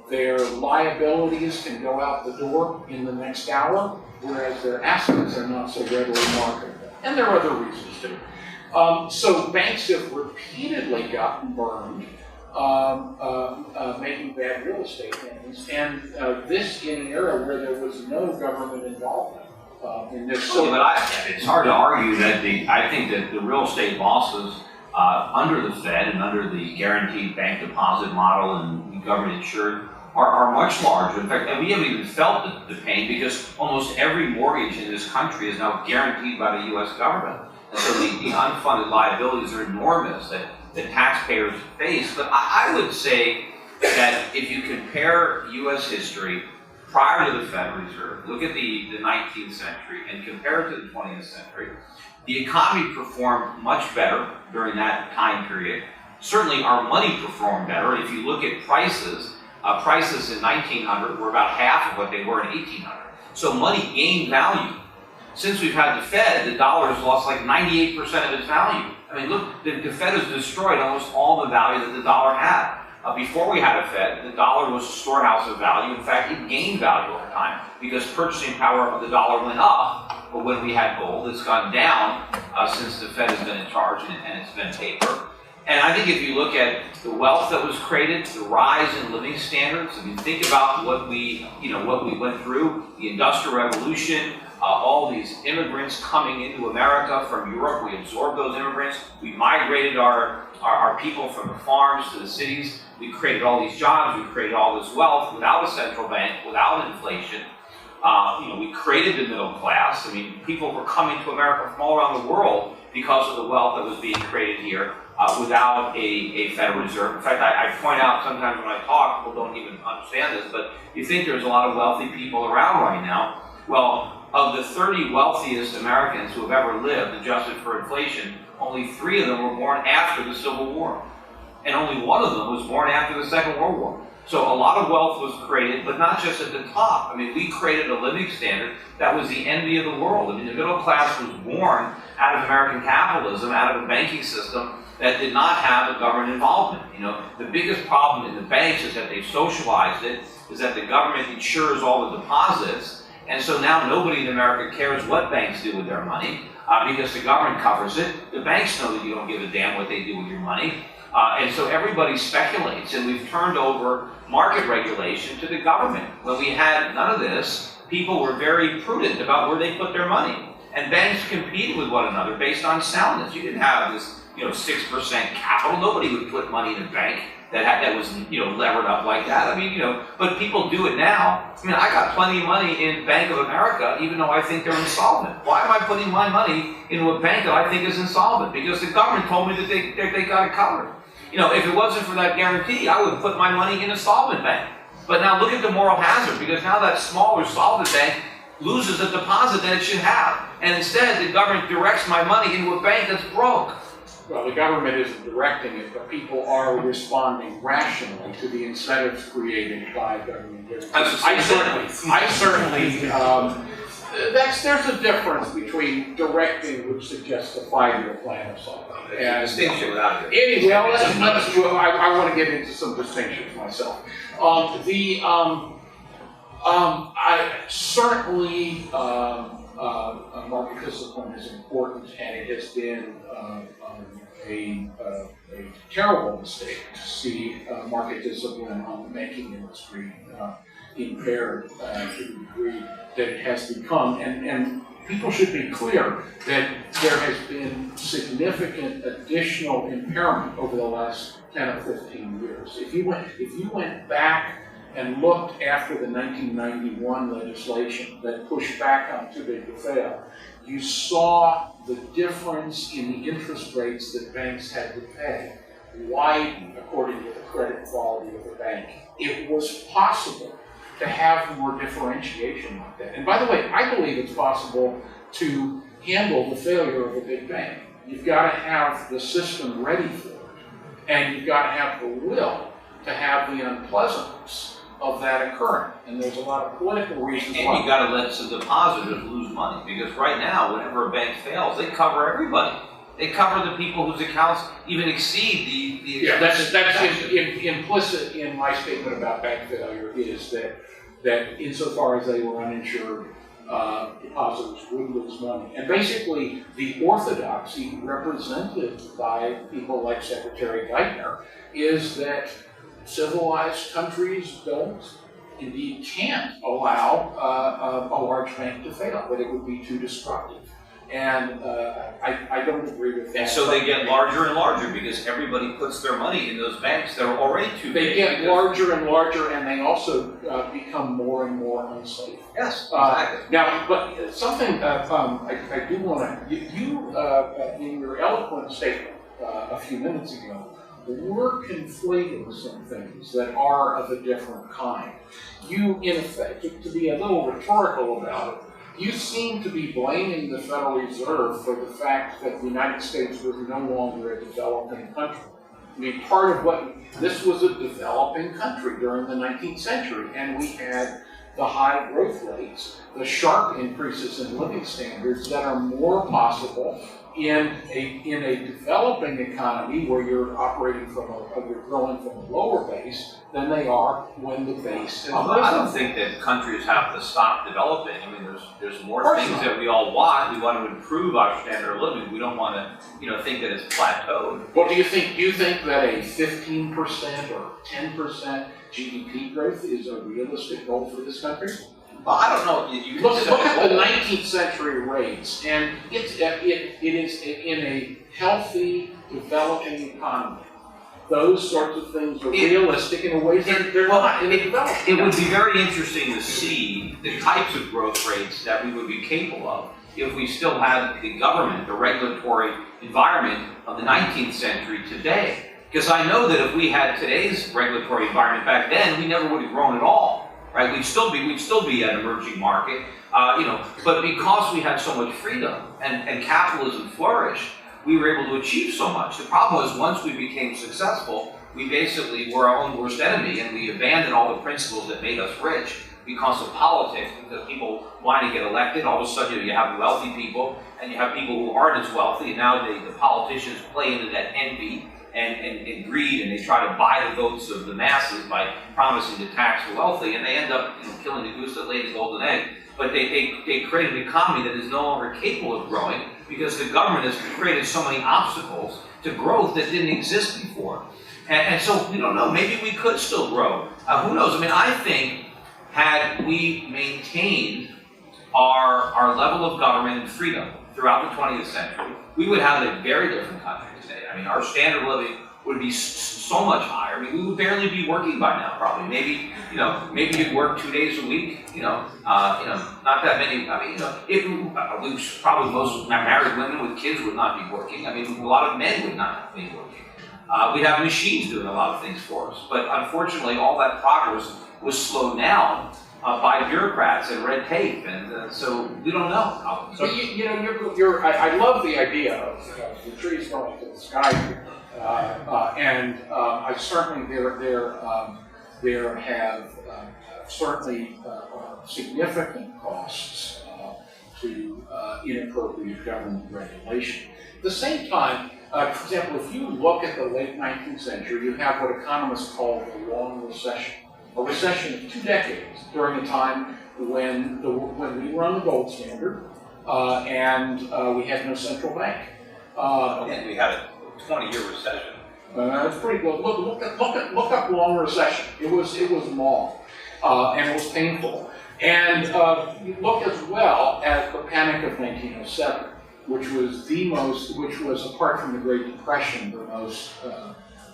Their liabilities can go out the door in the next hour, whereas their assets are not so readily marketable. And there are other reasons too. So banks have repeatedly gotten burned making bad real estate loans, and this in an era where there was no government involvement in this. So, but it's hard to argue that I think that the real estate losses under the Fed and under the guaranteed bank deposit model and government insured are much larger. In fact, we haven't even felt the pain because almost every mortgage in this country is now guaranteed by the U.S. government. And so the unfunded liabilities are enormous that taxpayers face. But I would say that if you compare U.S. history prior to the Federal Reserve, look at the 19th century and compare it to the 20th century, the economy performed much better during that time period. Certainly our money performed better. If you look at prices, prices in 1900 were about half of what they were in 1800. So money gained value. since we've had the Fed, the dollar has lost like 98% of its value. I mean, look, the Fed has destroyed almost all the value that the dollar had. Before we had a Fed, the dollar was a storehouse of value. In fact, it gained value over time because purchasing power of the dollar went up. But when we had gold, it's gone down since the Fed has been in charge and it's been paper. And I think if you look at the wealth that was created, the rise in living standards, if you think about what we went through, the Industrial Revolution, all these immigrants coming into America from Europe, we absorbed those immigrants, we migrated our people from the farms to the cities, we created all these jobs, we created all this wealth without a central bank, without inflation. We created the middle class. I mean, people were coming to America from all around the world because of the wealth that was being created here without a Federal Reserve. In fact, I point out sometimes when I talk, people don't even understand this, but you think there's a lot of wealthy people around right now. Well, of the 30 wealthiest Americans who have ever lived, adjusted for inflation, only 3 of them were born after the Civil War. And only 1 of them was born after the Second World War. So a lot of wealth was created, but not just at the top. I mean, we created a living standard that was the envy of the world. I mean, the middle class was born out of American capitalism, out of a banking system that did not have a government involvement. The biggest problem in the banks is that they've socialized it, is that the government insures all the deposits, and so now nobody in America cares what banks do with their money because the government covers it. The banks know that you don't give a damn what they do with your money. And so everybody speculates, and we've turned over market regulation to the government. When we had none of this, people were very prudent about where they put their money. And banks competed with one another based on soundness. You didn't have this 6% capital. Nobody would put money in a bank that was levered up like that. I mean, but people do it now. I mean, I got plenty of money in Bank of America, even though I think they're insolvent. Why am I putting my money into a bank that I think is insolvent? Because the government told me that they got it covered. If it wasn't for that guarantee, I would put my money in a solvent bank. But now look at the moral hazard, because now that smaller solvent bank loses a deposit that it should have. And instead, the government directs my money into a bank that's broke. Well, the government isn't directing it, but people are responding rationally to the incentives created by government guarantees. I certainly, there's a difference between directing, which suggests a 5-year plan or something. And distinction without it. Anyway, I want to get into some distinctions myself. I certainly market discipline is important, and it has been a terrible mistake to see market discipline on the banking industry impaired to the degree that it has become. And people should be clear that there has been significant additional impairment over the last 10 or 15 years. If you went back and looked after the 1991 legislation that pushed back on too big to fail, you saw the difference in the interest rates that banks had to pay widen according to the credit quality of the bank. It was possible to have more differentiation like that. And by the way, I believe it's possible to handle the failure of a big bank. You've got to have the system ready for it, and you've got to have the will to have the unpleasantness of that occurring. And there's a lot of political reasons why. And you got to let some depositors lose money, because right now, whenever a bank fails, they cover everybody. They cover the people whose accounts even exceed the yeah, that's implicit in my statement about bank failure is that insofar as they were uninsured, depositors would lose money. And basically, the orthodoxy represented by people like Secretary Geithner is that civilized countries don't, indeed can't allow a large bank to fail, that it would be too destructive. And I don't agree with that. And so they get larger and larger because everybody puts their money in those banks that are already too big. They get larger and larger, and they also become more and more unsafe. Yes, exactly. Now, but something I do want to, you in your eloquent statement a few minutes ago, we're conflating some things that are of a different kind. You, in effect, to be a little rhetorical about it, you seem to be blaming the Federal Reserve for the fact that the United States was no longer a developing country. I mean, part of this was a developing country during the 19th century, and we had the high growth rates, the sharp increases in living standards that are more possible in a developing economy where you're operating you're growing from a lower base than they are when the base is Well, I don't think that countries have to stop developing. I mean, there's more things that we all want. We want to improve our standard of living. We don't want to, think that it's plateaued. Well, do you think that a 15% or 10% GDP growth is a realistic goal for this country? Well, I don't know. You Look at the 19th century rates, and it is in a healthy, developing economy. Those sorts of things are realistic in a way that they're not in a developing. It would be very interesting to see the types of growth rates that we would be capable of if we still had the government, the regulatory environment of the 19th century today. Because I know that if we had today's regulatory environment back then, we never would have grown at all. Right, we'd still be an emerging market, but because we had so much freedom and capitalism flourished, we were able to achieve so much. The problem was once we became successful, we basically were our own worst enemy, and we abandoned all the principles that made us rich because of politics, because people wanted to get elected. All of a sudden, you have wealthy people, and you have people who aren't as wealthy, and now the politicians play into that envy and greed, and they try to buy the votes of the masses by promising to tax the wealthy, and they end up killing the goose that laid the golden egg. But they create an economy that is no longer capable of growing because the government has created so many obstacles to growth that didn't exist before. And so we don't know, maybe we could still grow. Who knows? I mean, I think had we maintained our level of government and freedom throughout the 20th century, we would have a very different country today. I mean, our standard of living would be so much higher. I mean, we would barely be working by now, probably. Maybe you'd work 2 days a week. Not that many. I mean, probably most married women with kids would not be working. I mean, a lot of men would not be working. We'd have machines doing a lot of things for us. But unfortunately, all that progress was slowed down by bureaucrats and red tape, and so we don't know. So I love the idea of the trees going to the sky here, and I certainly there have certainly significant costs to inappropriate government regulation. At the same time, for example, if you look at the late 19th century, you have what economists call the long recession. A recession of 2 decades during a time when we were on the gold standard and we had no central bank. And we had a 20-year recession. That's pretty good. Look up long recession. It was long and it was painful. And you look as well at the Panic of 1907, which was apart from the Great Depression, the most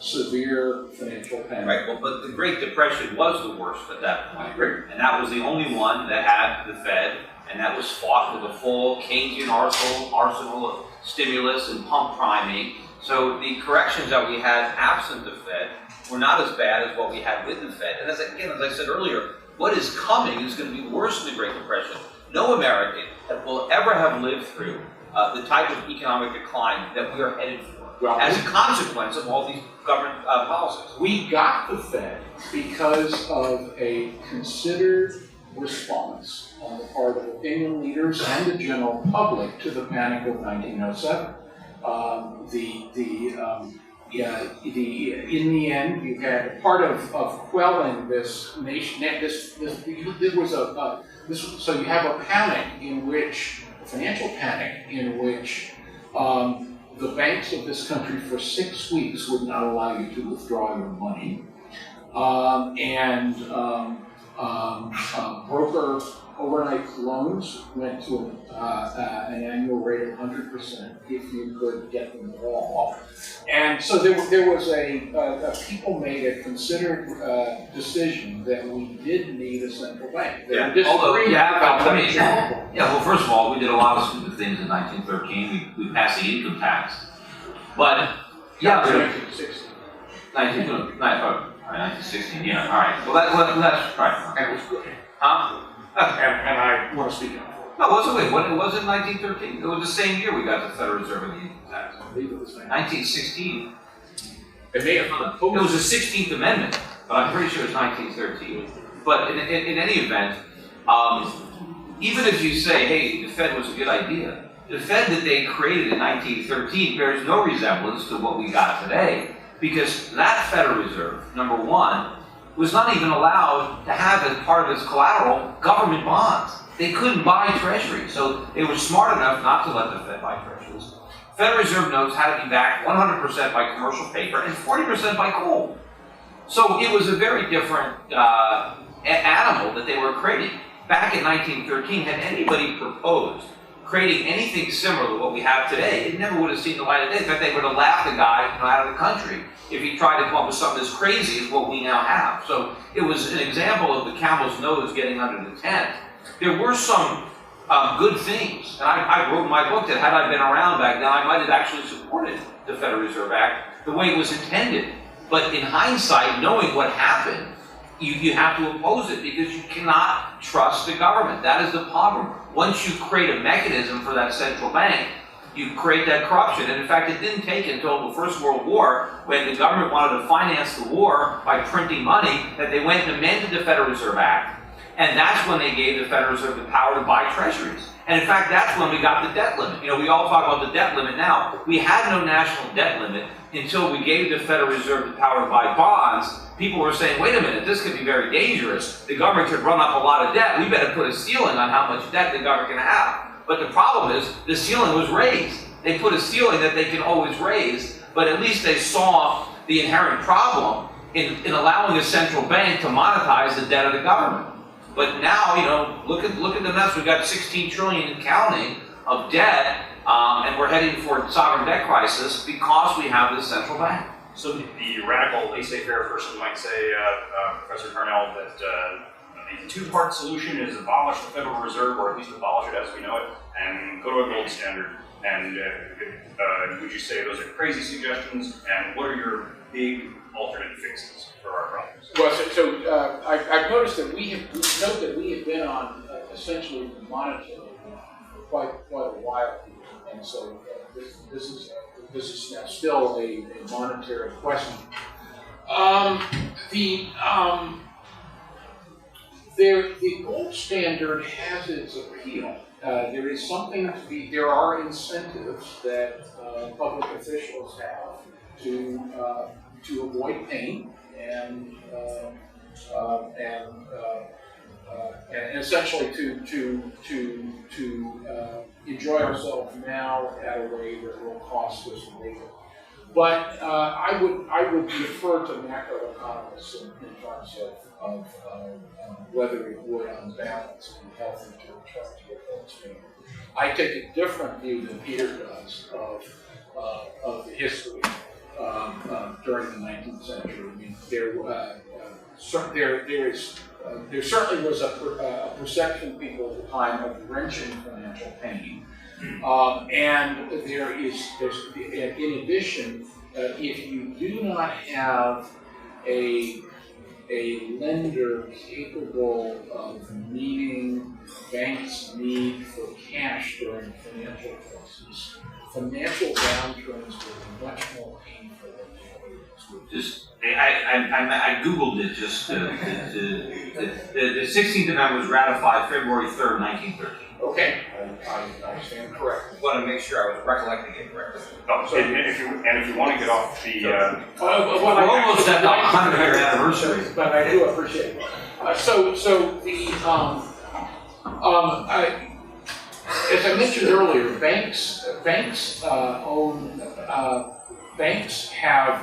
severe financial panic. Right, well, but the Great Depression was the worst at that point. And that was the only one that had the Fed, and that was fought with a full Keynesian arsenal of stimulus and pump priming. So the corrections that we had absent the Fed were not as bad as what we had with the Fed. And as I said earlier, what is coming is going to be worse than the Great Depression. No American will ever have lived through the type of economic decline that we are headed for. Well, as a consequence of all these government policies. We got the Fed because of a considered response on the part of opinion leaders and the general public to the Panic of 1907. In the end, you had part of quelling this nation. So you have a panic a financial panic in which the banks of this country for 6 weeks would not allow you to withdraw your money, and broker overnight loans went to an annual rate of 100% if you could get them at all. And so there was people made a considered decision that we did need a central bank. Well, first of all, we did a lot of stupid things in 1913. We passed the income tax. But, 1916. 1916, yeah, all right. Well, that's right. And it was good. Huh? And I want to speak up. No, it wasn't 1913. It was the same year we got the Federal Reserve and the income tax. I believe it was 1916. It may have been. It was the 16th Amendment, but I'm pretty sure it's 1913. But in any event, even if you say, hey, the Fed was a good idea, the Fed that they created in 1913 bears no resemblance to what we got today, because that Federal Reserve, number one, was not even allowed to have as part of its collateral government bonds. They couldn't buy treasuries, so they were smart enough not to let the Fed buy treasuries. Federal Reserve notes had to be backed 100% by commercial paper and 40% by gold. So it was a very different animal that they were creating. Back in 1913, had anybody proposed creating anything similar to what we have today, it never would have seen the light of day. In fact, they would have laughed the guy out of the country if he tried to come up with something as crazy as what we now have. So it was an example of the camel's nose getting under the tent. There were some good things, and I wrote in my book that had I been around back then, I might have actually supported the Federal Reserve Act the way it was intended. But in hindsight, knowing what happened, you have to oppose it because you cannot trust the government. That is the problem. Once you create a mechanism for that central bank, you create that corruption. And in fact, it didn't take until the First World War, when the government wanted to finance the war by printing money, that they went and amended the Federal Reserve Act. And that's when they gave the Federal Reserve the power to buy treasuries. And in fact, that's when we got the debt limit. You know, we all talk about the debt limit now. We had no national debt limit until we gave the Federal Reserve the power to buy bonds. People were saying, wait a minute, this could be very dangerous. The government could run up a lot of debt. We better put a ceiling on how much debt the government can have. But the problem is, the ceiling was raised. They put a ceiling that they can always raise, but at least they saw the inherent problem in allowing a central bank to monetize the debt of the government. But now, you know, look at the mess. We've got 16 trillion and counting of debt, and we're heading for a sovereign debt crisis because we have this central bank. So the radical laissez-faire person might say, Professor Carnell, that the two-part solution is abolish the Federal Reserve, or at least abolish it as we know it, and go to a gold standard. And would you say those are crazy suggestions? And what are your big alternate fixes for our problems? Well, I've noticed that we have been on essentially the monetary for quite a while here, and so this is now still a monetary question. The gold standard has its appeal. There is something to be. There are incentives that public officials have to avoid pain and essentially to enjoy ourselves now at a rate that will cost us later. But I would defer to macroeconomists in terms of whether it would, on balance, be healthy to try to get gold standard. I take a different view than Peter does of the history during the 19th century. I mean, there certainly was a perception people at the time of wrenching financial pain, and there's in addition, if you do not have a lender capable of meeting banks' need for cash during financial crises, financial downturns will be much more painful than they always would. I Googled it just the 16th Amendment was ratified February 3rd, 1913. Okay, I stand corrected. I want to make sure I was recollecting it correctly. Oh, so, and if you want to get off the we're almost at the 100-year anniversary, but I do appreciate it. As I mentioned earlier, banks have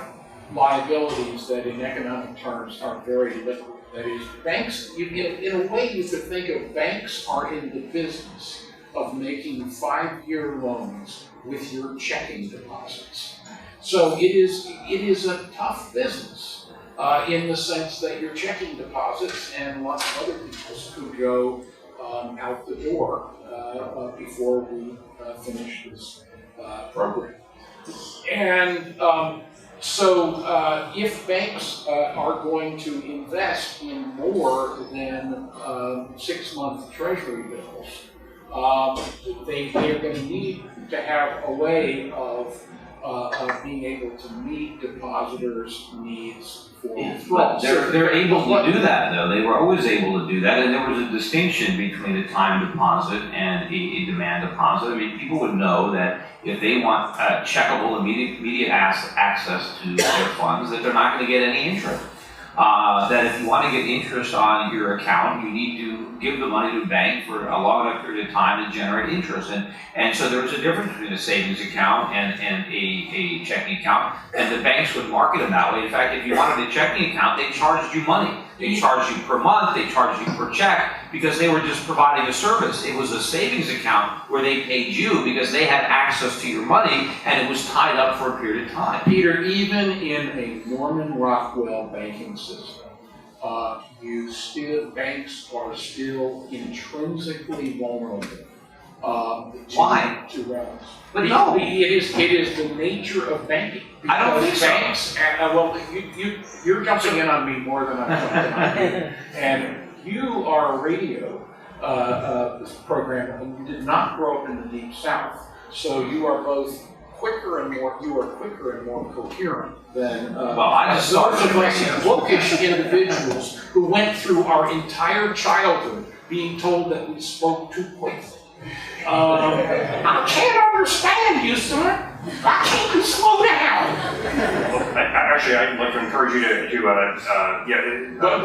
liabilities that, in economic terms, are very liquid. That is, banks, in a way, you could think of banks are in the business of making 5-year loans with your checking deposits. So it is a tough business in the sense that your checking deposits and lots of other people's could go out the door before we finish this program. And so if banks are going to invest in more than 6-month treasury bills, they're going to need to have a way of being able to meet depositors' needs for But withdrawal. they're able to do that, though. They were always able to do that, and there was a distinction between a time deposit and a demand deposit. I mean, people would know that if they want checkable, immediate access to their funds, that they're not going to get any interest. That if you want to get interest on your account, you need to give the money to a bank for a long enough period of time to generate interest. And so there was a difference between a savings account and a checking account, and the banks would market them that way. In fact, if you wanted a checking account, they charged you money. They charged you per month, they charged you per check, because they were just providing a service. It was a savings account where they paid you because they had access to your money, and it was tied up for a period of time. Peter, even in a Norman Rockwell banking system, banks are still intrinsically vulnerable. Why? To runs. But no. It is the nature of banking. I don't think so. Banks, well, you're jumping in on me more than I'm jumping on you. And you are a radio programmer, and you did not grow up in the Deep South, so you are quicker and more coherent than those of us bookish individuals who went through our entire childhood being told that we spoke too quickly. I can't understand you, sir. Why can't you slow down? Actually, I'd like to encourage you to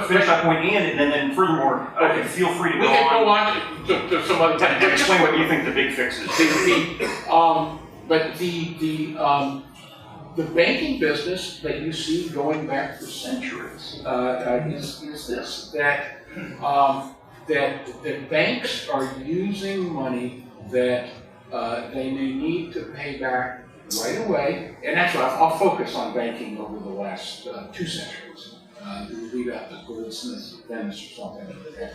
finish that point, and then furthermore, feel free to we go can on. go on to some other time. Explain what you think the big fix is. The banking business that you see going back for centuries is this, that banks are using money that they may need to pay back right away. And actually, I'll focus on banking over the last 2 centuries. We'll leave out the goldsmiths of Venice or something like that.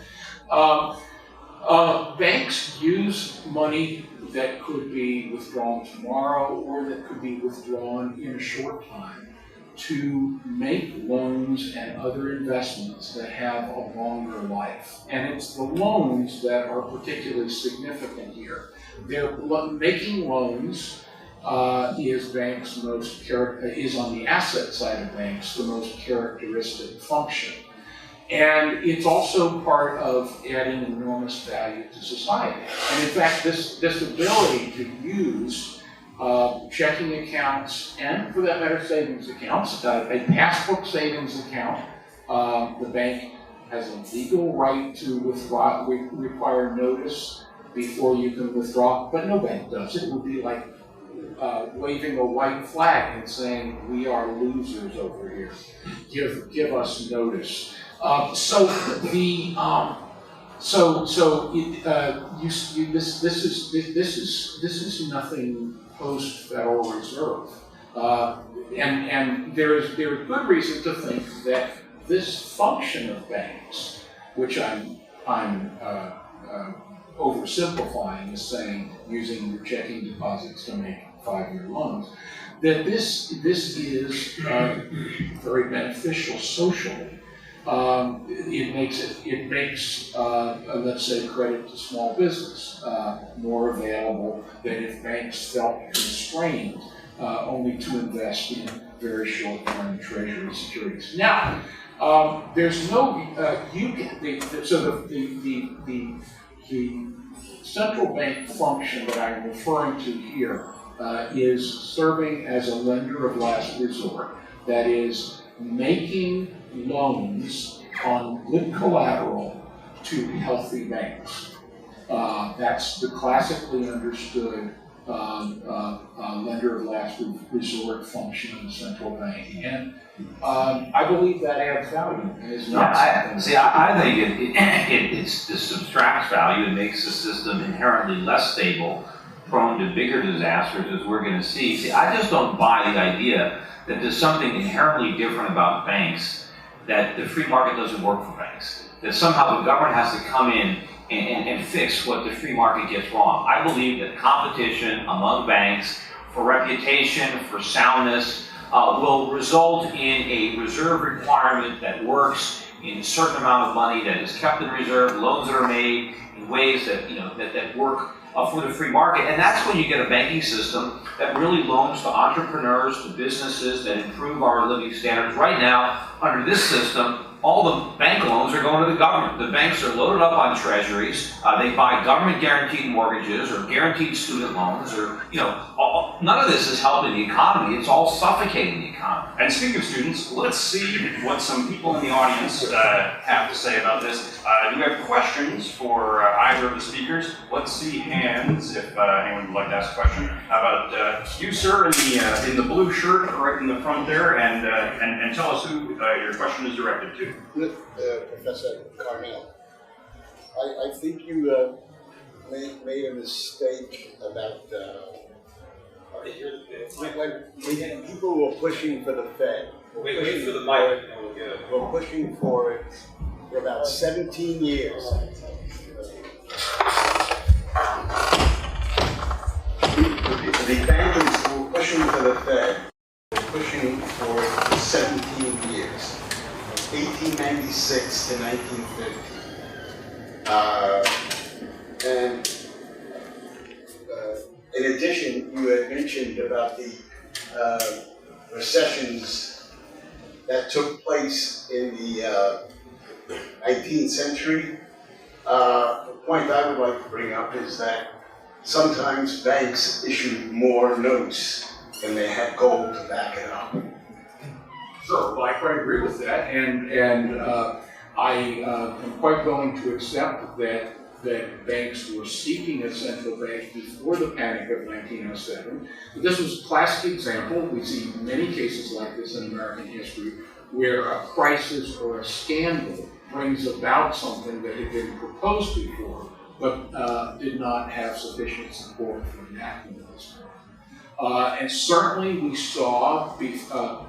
Banks use money that could be withdrawn tomorrow or that could be withdrawn in a short time to make loans and other investments that have a longer life. And it's the loans that are particularly significant here. They're making loans is on the asset side of banks the most characteristic function. And it's also part of adding enormous value to society. And in fact, this ability to use checking accounts and, for that matter, savings accounts, a passbook savings account, the bank has a legal right to withdraw, require notice before you can withdraw, but no bank does. It would be like waving a white flag and saying, "We are losers over here. Give us notice." This is nothing post Federal Reserve, and there is good reason to think that this function of banks, which I'm oversimplifying as saying using your checking deposits to make 5-year loans, that this is very beneficial socially. It makes let's say credit to small business more available than if banks felt constrained only to invest in very short-term treasury securities. Now, there's no the central bank function that I'm referring to here is serving as a lender of last resort. That is, making loans on good collateral to healthy banks. That's the classically understood lender of last resort function of the central bank. And I believe that adds value. I think it subtracts value and makes the system inherently less stable, prone to bigger disasters, as we're going to see. See, I just don't buy the idea that there's something inherently different about banks, that the free market doesn't work for banks, that somehow the government has to come in and fix what the free market gets wrong. I believe that competition among banks for reputation, for soundness, will result in a reserve requirement that works in a certain amount of money that is kept in reserve, loans that are made in ways that that work for the free market. And that's when you get a banking system that really loans to entrepreneurs, to businesses, that improve our living standards. Right now, under this system, all the bank loans are going to the government. The banks are loaded up on treasuries. They buy government-guaranteed mortgages or guaranteed student loans, or none of this is helping the economy. It's all suffocating the economy. And speaking of students, let's see what some people in the audience have to say about this. Do we have questions for either of the speakers? Let's see hands if anyone would like to ask a question. How about you, sir, in the blue shirt right in the front there, and tell us who your question is directed to. Professor Carnell, I think you made a mistake about when people were pushing for the Fed. Wait for the mic and we'll get it. We're pushing for it for about 17 years. The bankers were pushing for the Fed. Were pushing for it for 17 years. 1896 to 1950. In addition, you had mentioned about the recessions that took place in the 19th century. The point I would like to bring up is that sometimes banks issued more notes than they had gold to back it up. Sure, well, I quite agree with that, and I am quite willing to accept that banks were seeking a central bank before the panic of 1907. But this was a classic example. We see many cases like this in American history where a crisis or a scandal brings about something that had been proposed before, but did not have sufficient support for enactment of this time. And certainly we saw before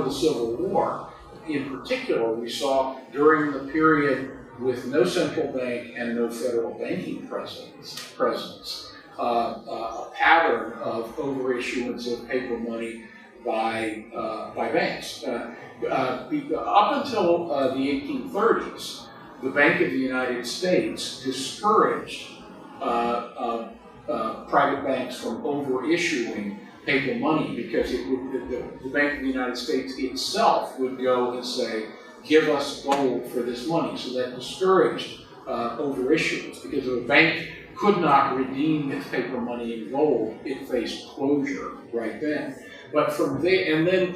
the Civil War, in particular, we saw during the period with no central bank and no federal banking presence, a pattern of overissuance of paper money by banks. Up until the 1830s, the Bank of the United States discouraged private banks from overissuing paper money because the Bank of the United States itself would go and say, give us gold for this money. So that discouraged overissuance, because if a bank could not redeem its paper money in gold, it faced closure right then. But from there, and then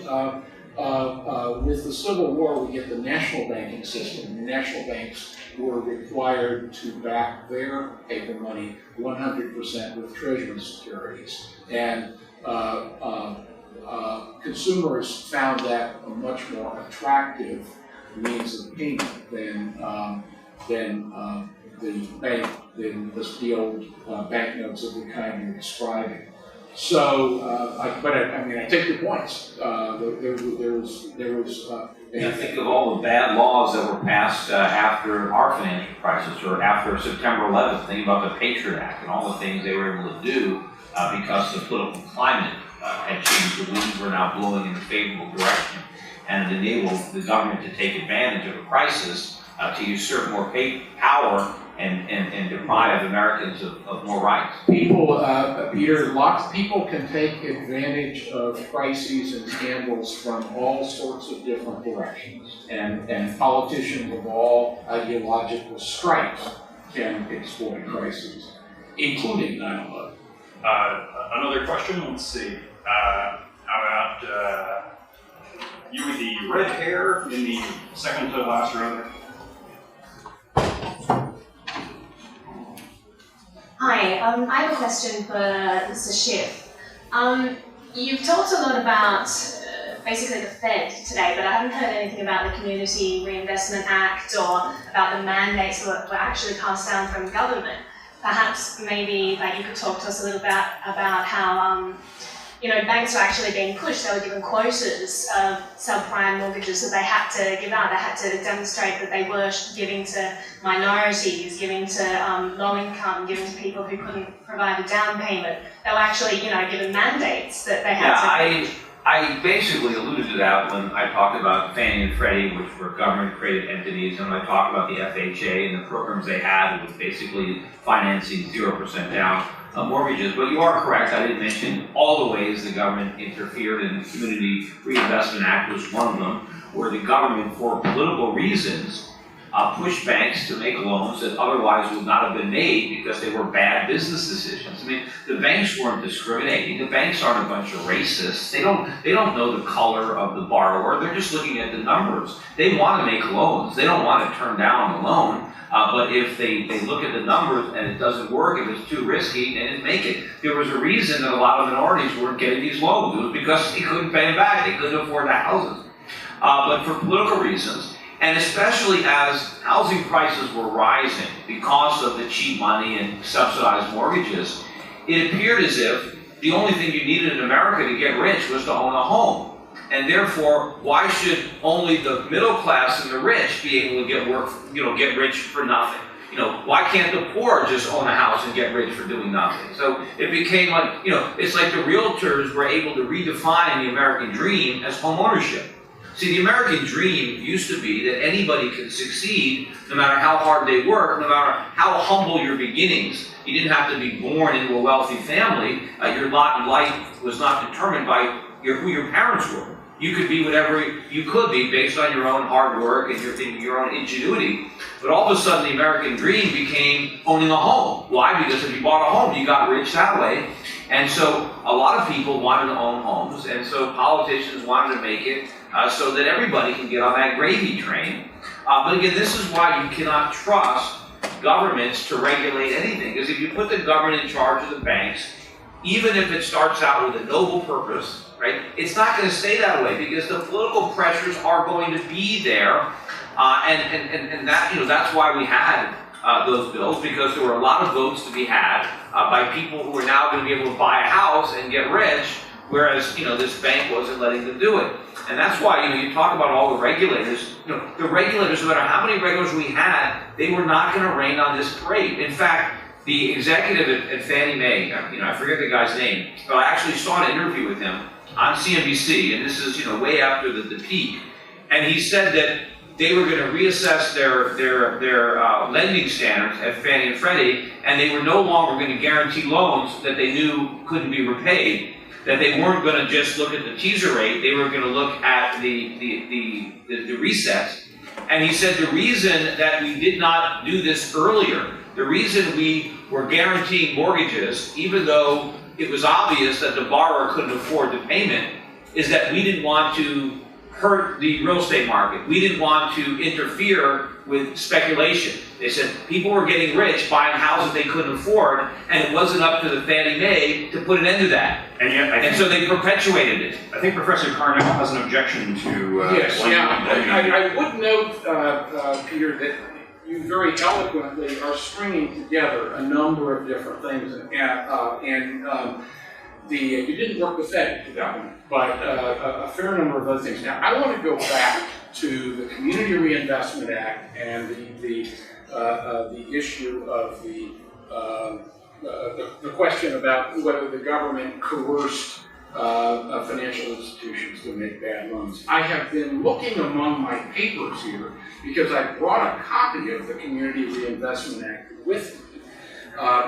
with the Civil War, we get the national banking system. The national banks were required to back their paper money 100% with treasury securities. And consumers found that a much more attractive means of payment than the old banknotes of the kind you're describing. So, I take your points. There was. And think of all the bad laws that were passed after our financial crisis, or after September 11th. Think about the Patriot Act and all the things they were able to do because the political climate had changed. The winds were now blowing in a favorable direction, and it enabled the government to take advantage of a crisis to usurp more power and deprive Americans of more rights. People, Peter, people can take advantage of crises and scandals from all sorts of different directions, and politicians of all ideological stripes can exploit crises, including 9/11. Another question. Let's see. How about you with the red hair in the second to last row there? Hi, I have a question for Mr. Schiff. You've talked a lot about basically the Fed today, but I haven't heard anything about the Community Reinvestment Act or about the mandates that were actually passed down from government. Perhaps maybe you could talk to us a little bit about how banks were actually being pushed. They were given quotas of subprime mortgages that they had to give out. They had to demonstrate that they were giving to minorities, giving to low income, giving to people who couldn't provide a down payment. They were actually, given mandates that they had to. Yeah, I basically alluded to that when I talked about Fannie and Freddie, which were government-created entities, and when I talked about the FHA and the programs they had, was basically financing 0% down mortgages. But you are correct, I didn't mention all the ways the government interfered, and the Community Reinvestment Act was one of them, where the government, for political reasons, pushed banks to make loans that otherwise would not have been made because they were bad business decisions. I mean, the banks weren't discriminating. The banks aren't a bunch of racists. They don't know the color of the borrower. They're just looking at the numbers. They want to make loans. They don't want to turn down the loan. But if they look at the numbers and it doesn't work, if it's too risky, they didn't make it. There was a reason that a lot of minorities weren't getting these loans. It was because they couldn't pay them back. They couldn't afford the houses. But for political reasons, and especially as housing prices were rising because of the cheap money and subsidized mortgages, it appeared as if the only thing you needed in America to get rich was to own a home. And therefore, why should only the middle class and the rich be able to get rich for nothing? Why can't the poor just own a house and get rich for doing nothing? So it became like, it's like the realtors were able to redefine the American dream as home ownership. See, the American dream used to be that anybody can succeed no matter how hard they work, no matter how humble your beginnings. You didn't have to be born into a wealthy family. Your lot in life was not determined by who your parents were. You could be whatever you could be based on your own hard work and your own ingenuity. But all of a sudden, the American dream became owning a home. Why? Because if you bought a home, you got rich that way. And so a lot of people wanted to own homes, and so politicians wanted to make it so that everybody can get on that gravy train. But again, this is why you cannot trust governments to regulate anything. Because if you put the government in charge of the banks, even if it starts out with a noble purpose, right, it's not going to stay that way because the political pressures are going to be there. And that's why we had those bills, because there were a lot of votes to be had by people who were now going to be able to buy a house and get rich, whereas this bank wasn't letting them do it. And that's why you talk about all the regulators. The regulators, no matter how many regulators we had, they were not going to rain on this parade. In fact, the executive at Fannie Mae, I forget the guy's name, but I actually saw an interview with him on CNBC, and this is way after the peak, and he said that they were going to reassess their lending standards at Fannie and Freddie, and they were no longer going to guarantee loans that they knew couldn't be repaid. That they weren't going to just look at the teaser rate; they were going to look at the resets. And he said the reason that we did not do this earlier, the reason we were guaranteeing mortgages, even though it was obvious that the borrower couldn't afford the payment, is that we didn't want to hurt the real estate market. We didn't want to interfere with speculation. They said people were getting rich buying houses they couldn't afford, and it wasn't up to the Fannie Mae to put an end to that. And yet, so they perpetuated it. I think Professor Carnell has an objection to. Yes, I would note, Peter, that you very eloquently are stringing together a number of different things, you didn't work the Fed, but a fair number of other things. Now, I want to go back to the Community Reinvestment Act and the issue of the question about whether the government coerced financial institutions to make bad loans. I have been looking among my papers here because I brought a copy of the Community Reinvestment Act with me,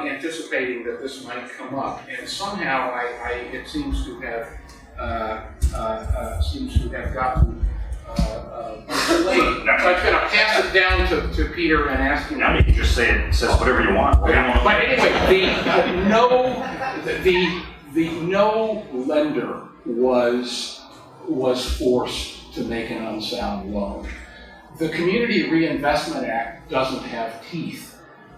anticipating that this might come up, and somehow it seems to have gotten delayed. So I'm going to pass it down to Peter and ask him. Now you can just say it says whatever you want. Yeah. But anyway, the no lender was forced to make an unsound loan. The Community Reinvestment Act doesn't have teeth.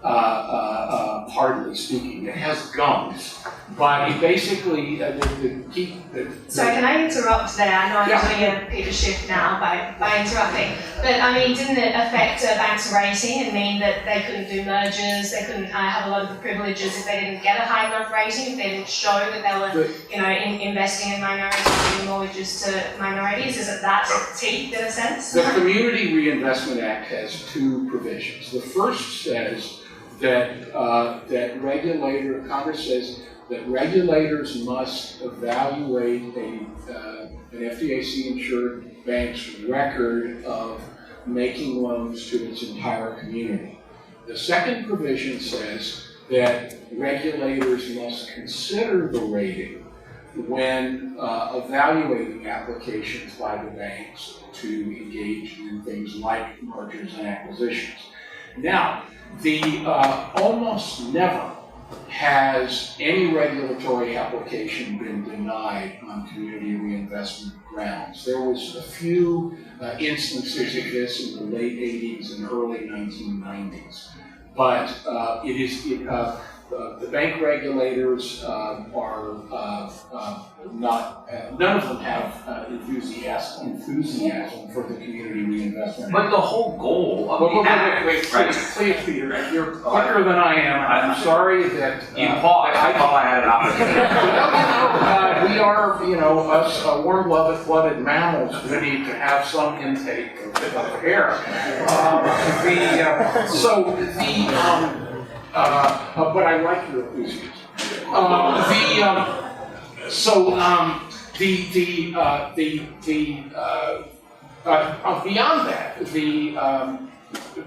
Hardly speaking. It has gums, but it basically Sorry, can I interrupt there? I know I'm doing a Peter Schiff now by interrupting, but I mean, didn't it affect banks' rating and mean that they couldn't do mergers, they couldn't have a lot of the privileges if they didn't get a high enough rating, if they didn't show that they were, investing in minorities, giving mortgages to minorities? Isn't that teeth in a sense? The Community Reinvestment Act has two provisions. The first says that Congress says that regulators must evaluate an FDIC-insured bank's record of making loans to its entire community. The second provision says that regulators must consider the rating when evaluating applications by the banks to engage in things like mergers and acquisitions. Now, almost never has any regulatory application been denied on community reinvestment grounds. There was a few instances of this in the late 80s and early 1990s, but the bank regulators are not, none of them have enthusiasm for the community reinvestment. But the whole goal of the act, please, Peter, you're quicker than I am. I'm sorry that you paused. I thought I had an opportunity. we are, us warm-blooded mammals. We need to have some intake of air. But I like your enthusiasm. Beyond that,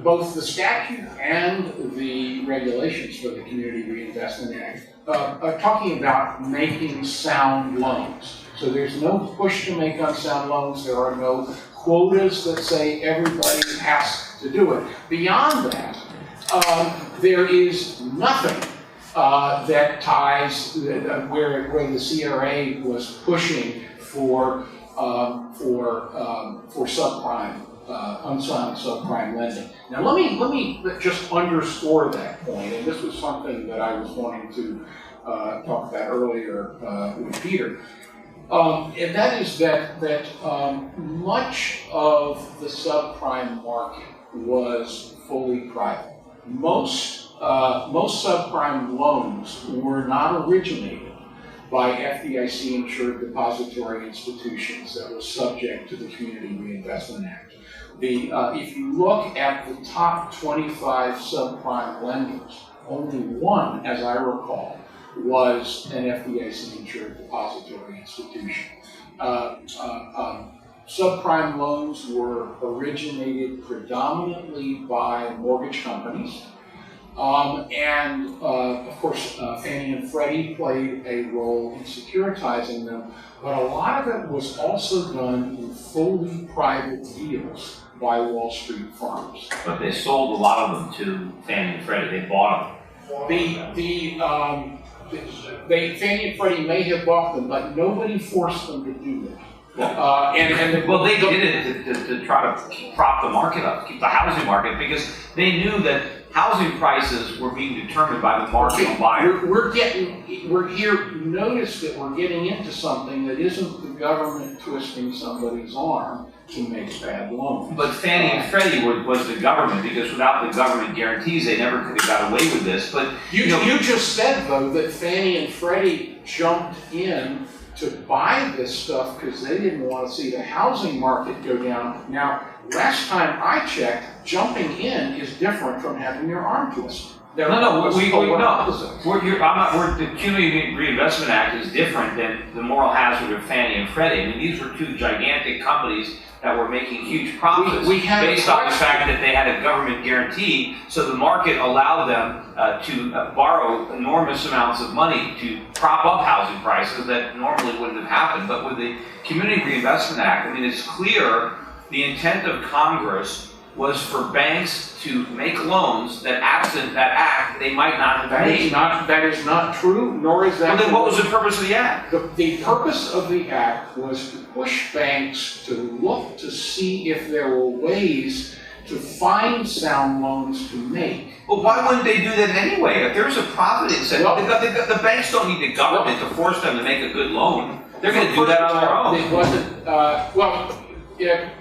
both the statute and the regulations for the Community Reinvestment Act are talking about making sound loans. So there's no push to make unsound loans. There are no quotas that say everybody has to do it. Beyond that, there is nothing that ties where the CRA was pushing for subprime, unsound subprime lending. Now let me just underscore that point, and this was something that I was wanting to talk about earlier with Peter. And that is that much of the subprime market was fully private. Most subprime loans were not originated by FDIC-insured depository institutions that were subject to the Community Reinvestment Act. If you look at the top 25 subprime lenders, only one, as I recall, was an FDIC-insured depository institution. Subprime loans were originated predominantly by mortgage companies. And of course, Fannie and Freddie played a role in securitizing them, but a lot of it was also done in fully private deals by Wall Street firms. But they sold a lot of them to Fannie and Freddie. They bought them. Fannie and Freddie may have bought them, but nobody forced them to do that. Well, they did it to try to prop the market up, keep the housing market, because they knew that housing prices were being determined by the marginal buyer. We're here. Notice that we're getting into something that isn't the government twisting somebody's arm to make bad loans. But Fannie and Freddie was the government, because without the government guarantees, they never could have got away with this. But you just said though that Fannie and Freddie jumped in to buy this stuff because they didn't want to see the housing market go down. Now, last time I checked, jumping in is different from having your arm twisted. The Community Reinvestment Act is different than the moral hazard of Fannie and Freddie. I mean, these were two gigantic companies that were making huge profits based on the fact that they had a government guarantee, so the market allowed them to borrow enormous amounts of money to prop up housing prices that normally wouldn't have happened. But with the Community Reinvestment Act, I mean, it's clear the intent of Congress was for banks to make loans that, absent that act, they might not have made. That is not true, nor is that. Well, then what was the purpose of the act? The purpose of the act was to push banks to look to see if there were ways to find sound loans to make. Well, why wouldn't they do that anyway? If there's a profit incentive, the banks don't need the government to force them to make a good loan. They're going to do that on their own. It wasn't,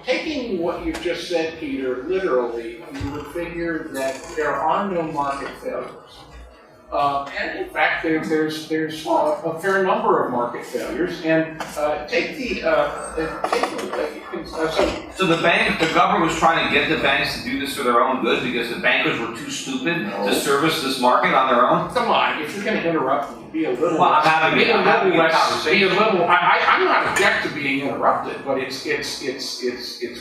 taking what you just said, Peter, literally, you would figure that there are no market failures. And in fact, there's a fair number of market failures. And so the government was trying to get the banks to do this for their own good because the bankers were too stupid to service this market on their own? Come on, if you're going to interrupt me. be a little. Well, I'm happy be a I'm happy little with the less. Be a conversation. little. I'm not object to being interrupted, but it's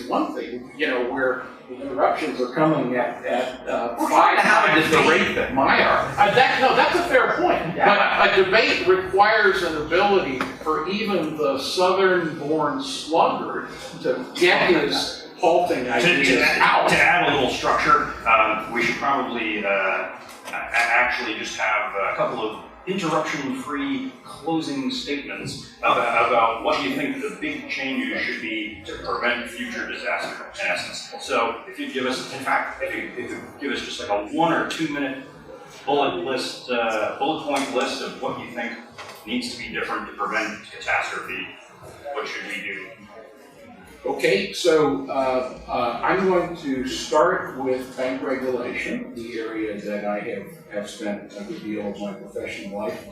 one thing, you know, where the interruptions are coming at We're 5 trying to have a times the debate. rate that mine are. That's a fair point. Yeah. But a debate requires an ability for even the southern-born sluggard to get his halting ideas out. To add a little structure, we should probably actually just have a couple of interruption-free closing statements about what you think the big changes should be to prevent future disaster, in essence. So if you give us, in fact, if you give us just like a 1 or 2 minute bullet point list of what you think needs to be different to prevent catastrophe, what should we do? Okay, so I'm going to start with bank regulation, the area that I have spent a good deal of my professional life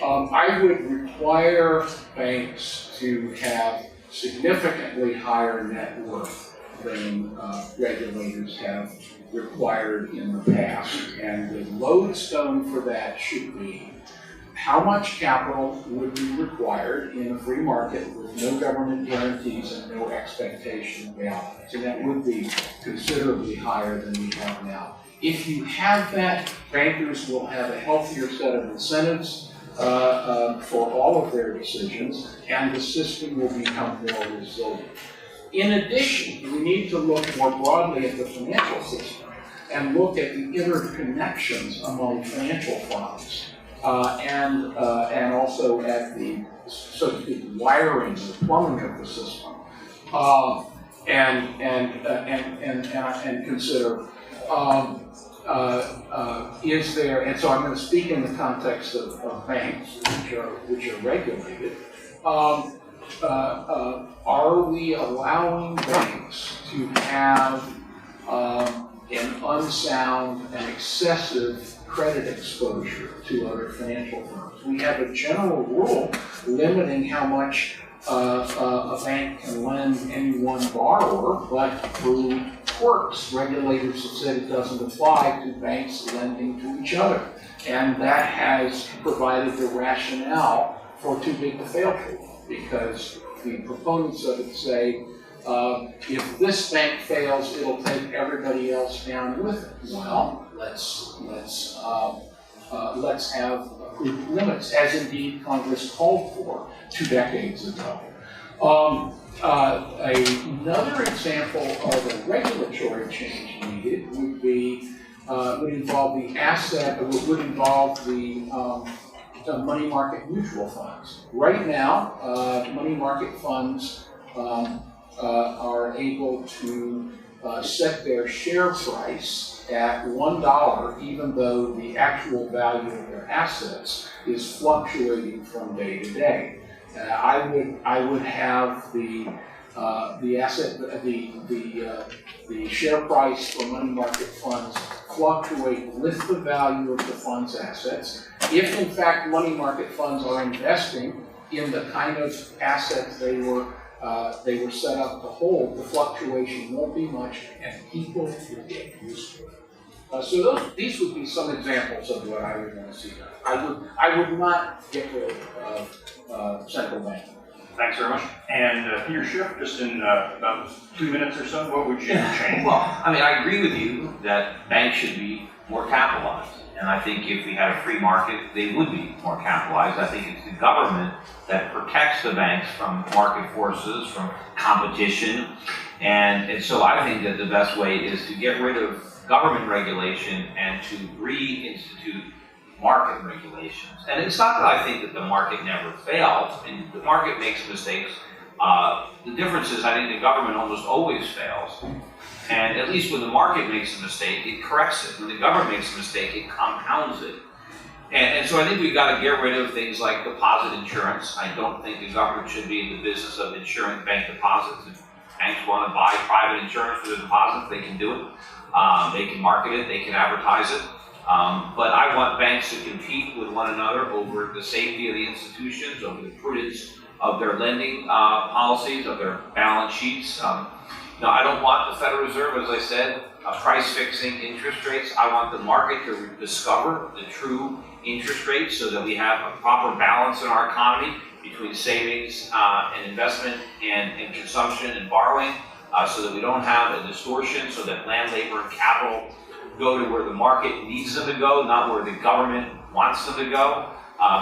on. I would require banks to have significantly higher net worth than regulators have required in the past. And the lodestone for that should be how much capital would be required in a free market with no government guarantees and no expectation of balance. And that would be considerably higher than we have now. If you have that, bankers will have a healthier set of incentives for all of their decisions, and the system will become more resilient. In addition, we need to look more broadly at the financial system and look at the interconnections among financial firms. And also at the, so to speak, wiring, the plumbing of the system, and consider is there, and so I'm going to speak in the context of banks, which are regulated. Are we allowing banks to have an unsound and excessive credit exposure to other financial firms? We have a general rule limiting how much a bank can lend any one borrower, but through quirks, regulators have said it doesn't apply to banks lending to each other. And that has provided the rationale for too big to fail rule, because the proponents of it say, if this bank fails, it'll take everybody else down with it. Well, let's have approved limits, as indeed Congress called for 2 decades ago. Another example of a regulatory change needed would involve the asset, would involve the money market mutual funds. Right now, money market funds are able to set their share price at $1, even though the actual value of their assets is fluctuating from day to day. I would have the share price for money market funds fluctuate with the value of the fund's assets. If in fact money market funds are investing in the kind of assets they were set up to hold, the fluctuation won't be much, and people will get used to it. So these would be some examples of what I would want to see done. I would not get rid of central banking. Thanks very much. And Peter Schiff, just in about 2 minutes or so, what would you change? Well, I mean, I agree with you that banks should be more capitalized. And I think if we had a free market, they would be more capitalized. I think it's the government that protects the banks from market forces, from competition. And so I think that the best way is to get rid of government regulation and to reinstitute market regulations. And it's not that I think that the market never fails. I mean, the market makes mistakes. The difference is I think the government almost always fails. And at least when the market makes a mistake, it corrects it. When the government makes a mistake, it compounds it. And so I think we've got to get rid of things like deposit insurance. I don't think the government should be in the business of insuring bank deposits. If banks want to buy private insurance for their deposits, they can do it. They can market it, they can advertise it. But I want banks to compete with one another over the safety of the institutions, over the prudence of their lending policies, of their balance sheets. I don't want the Federal Reserve, as I said, price fixing interest rates. I want the market to discover the true interest rates so that we have a proper balance in our economy between savings and investment and consumption and borrowing, so that we don't have a distortion, so that land, labor, and capital go to where the market needs them to go, not where the government wants them to go,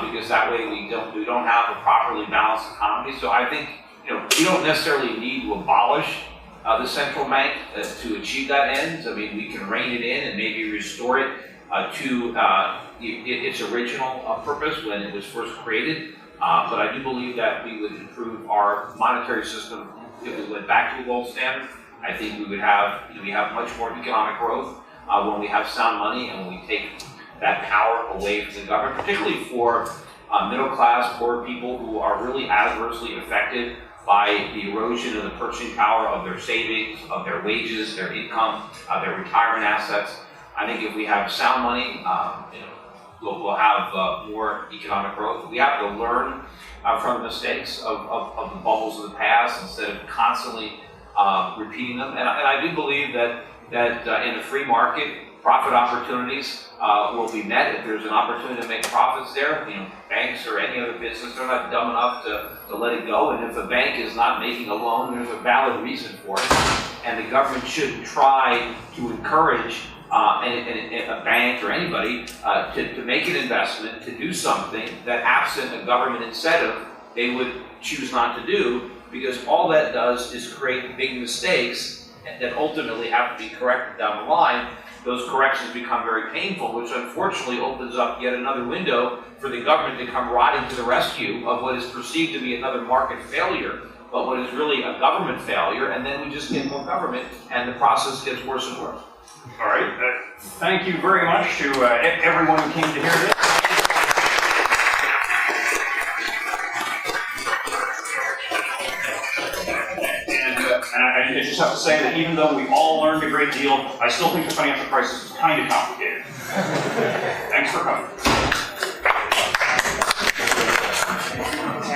because that way we don't have a properly balanced economy. So I think we don't necessarily need to abolish the central bank to achieve that end. I mean, we can rein it in and maybe restore it to its original purpose when it was first created. But I do believe that we would improve our monetary system if we went back to a gold standard. I think we would have much more economic growth when we have sound money and when we take that power away from the government, particularly for middle class, poor people who are really adversely affected by the erosion of the purchasing power of their savings, of their wages, their income, their retirement assets. I think if we have sound money, we'll have more economic growth. We have to learn from the mistakes of the bubbles of the past instead of constantly repeating them. And I do believe that in a free market, profit opportunities will be met. If there's an opportunity to make profits there, banks or any other business, they're not dumb enough to let it go. And if a bank is not making a loan, there's a valid reason for it. And the government shouldn't try to encourage a bank or anybody to make an investment, to do something that absent a government incentive, they would choose not to do, because all that does is create big mistakes that ultimately have to be corrected down the line. Those corrections become very painful, which unfortunately opens up yet another window for the government to come riding to the rescue of what is perceived to be another market failure, but what is really a government failure, and then we just get more government, and the process gets worse and worse. All right. Thank you very much to everyone who came to hear this. And I just have to say that even though we all learned a great deal, I still think the financial crisis is kind of complicated. Thanks for coming.